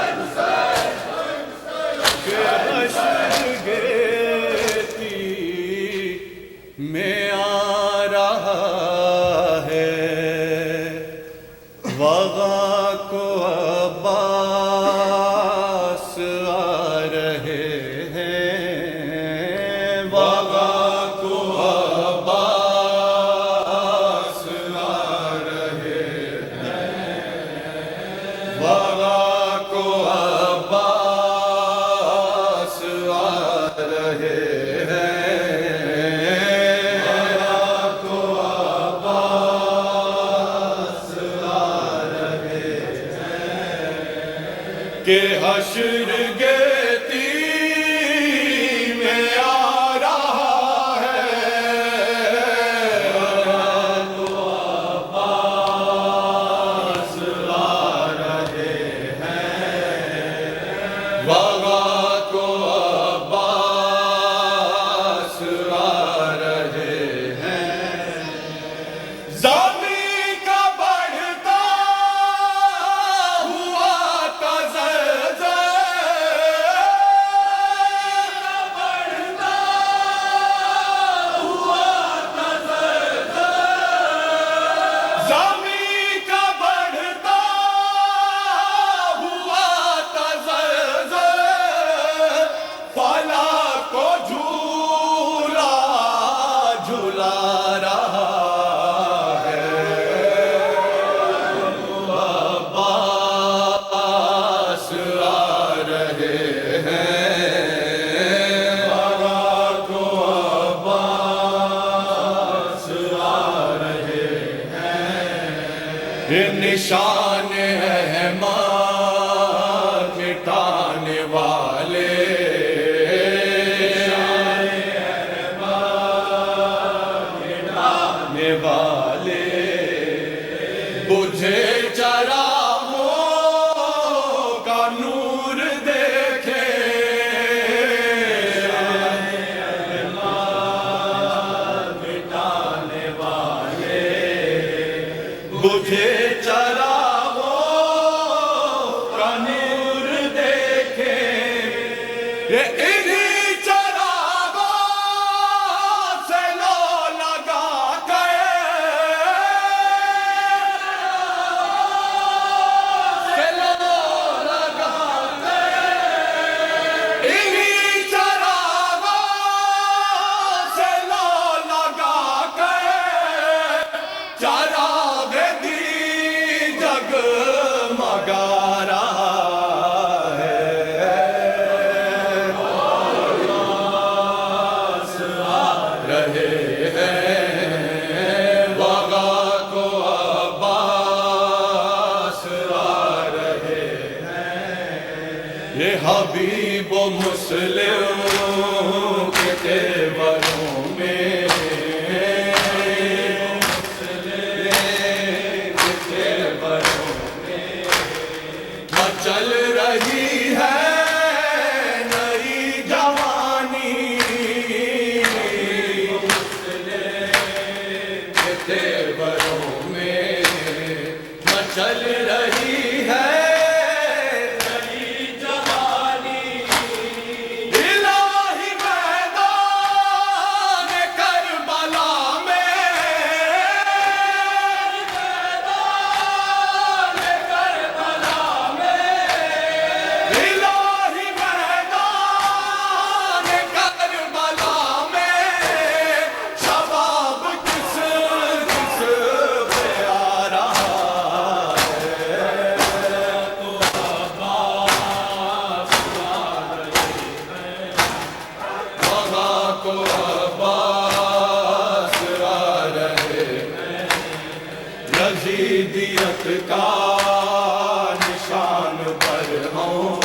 کیسا میں آ رہا ہے وغا کو عباس آ رہے ہیں، وغا کو عباس آ رہے ہیں، وغا کو عباس آ رہے ہیں، کہ حشر گیتی میں آ رہا ہے، تو عباس آ رہے ہیں، وغا کو عباس آ رہے ہیں، زمین کا بڑھتا ہوا تزلزل نشان احمد مٹانے والے مٹانے والے بجھے چراغوں کا نور دیکھے مٹانے والے بجھے چراغوں کا نور دیکھے انہی چراغوں سے لو لگا حبیب و مسلم کے تیوروں میں مچل رہی ہے نئی جوانی کے تیوروں میں مچل رہی ہے یزیدیت کا نشان پر ہوں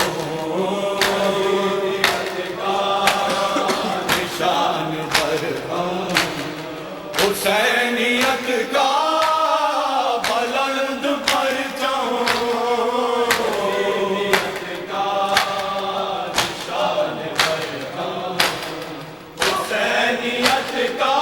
نشان پر ہوں حسینیت کا بلند پرچم نشان پر ہوں حسینیت کا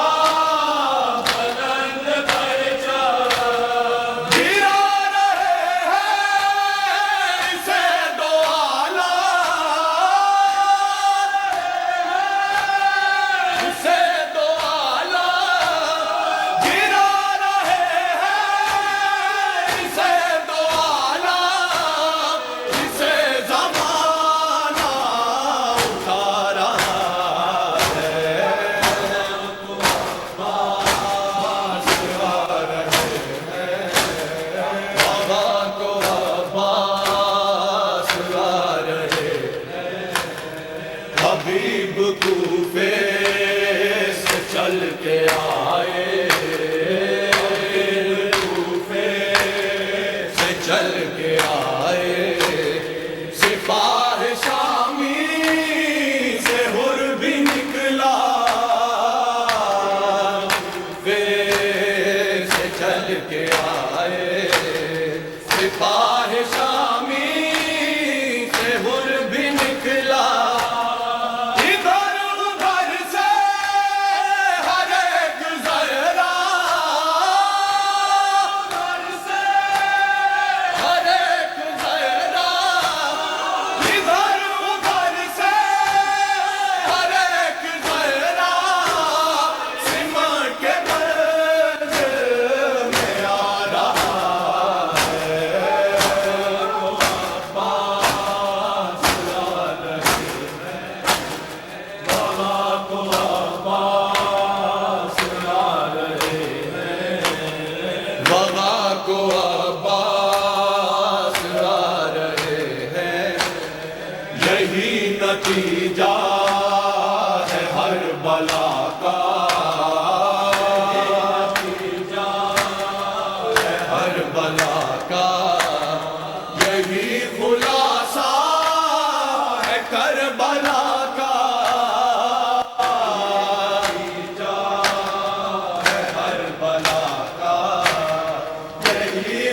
حبیب کوفے سے چل کے آئے کوفے سے چل کے آئے سپاہ شامی سے حر بھی نکلا کوفے سے چل کے آئے سپاہ شامی سے حر بھی نکلا ہر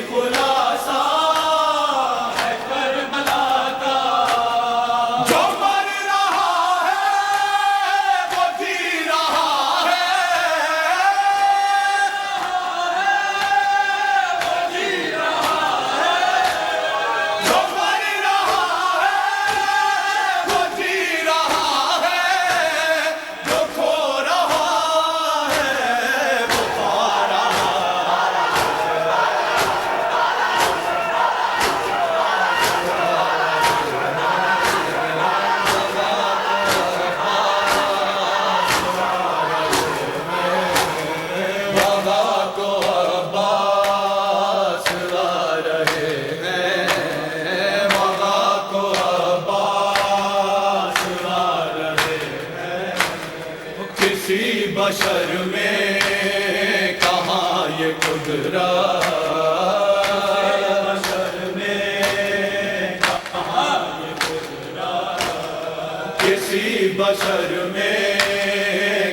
خلاصہ ہے کربلا کا جو مر رہا ہے وہ جی رہا ہے وہ جی رہا ہے جو مر رہا ہے وہ جی رہا ہے جو کھو رہا ہے وہ پا رہا بابا کو عباس لا رہے ہیں بابا کو عباس لا رہے ہیں کسی بشر میں کہاں یہ قدرت بشر میں کہاں یہ قدرت کسی بشر میں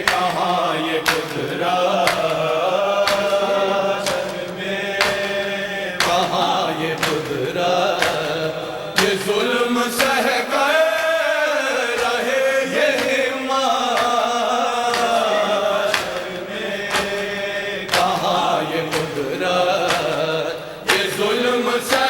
کہاں یہ قدرت بشر میں کہاں یہ قدرت یہ ظلم سہ کر رہے یہ ہمت کہاں یہ قدرت یہ ظلم سہ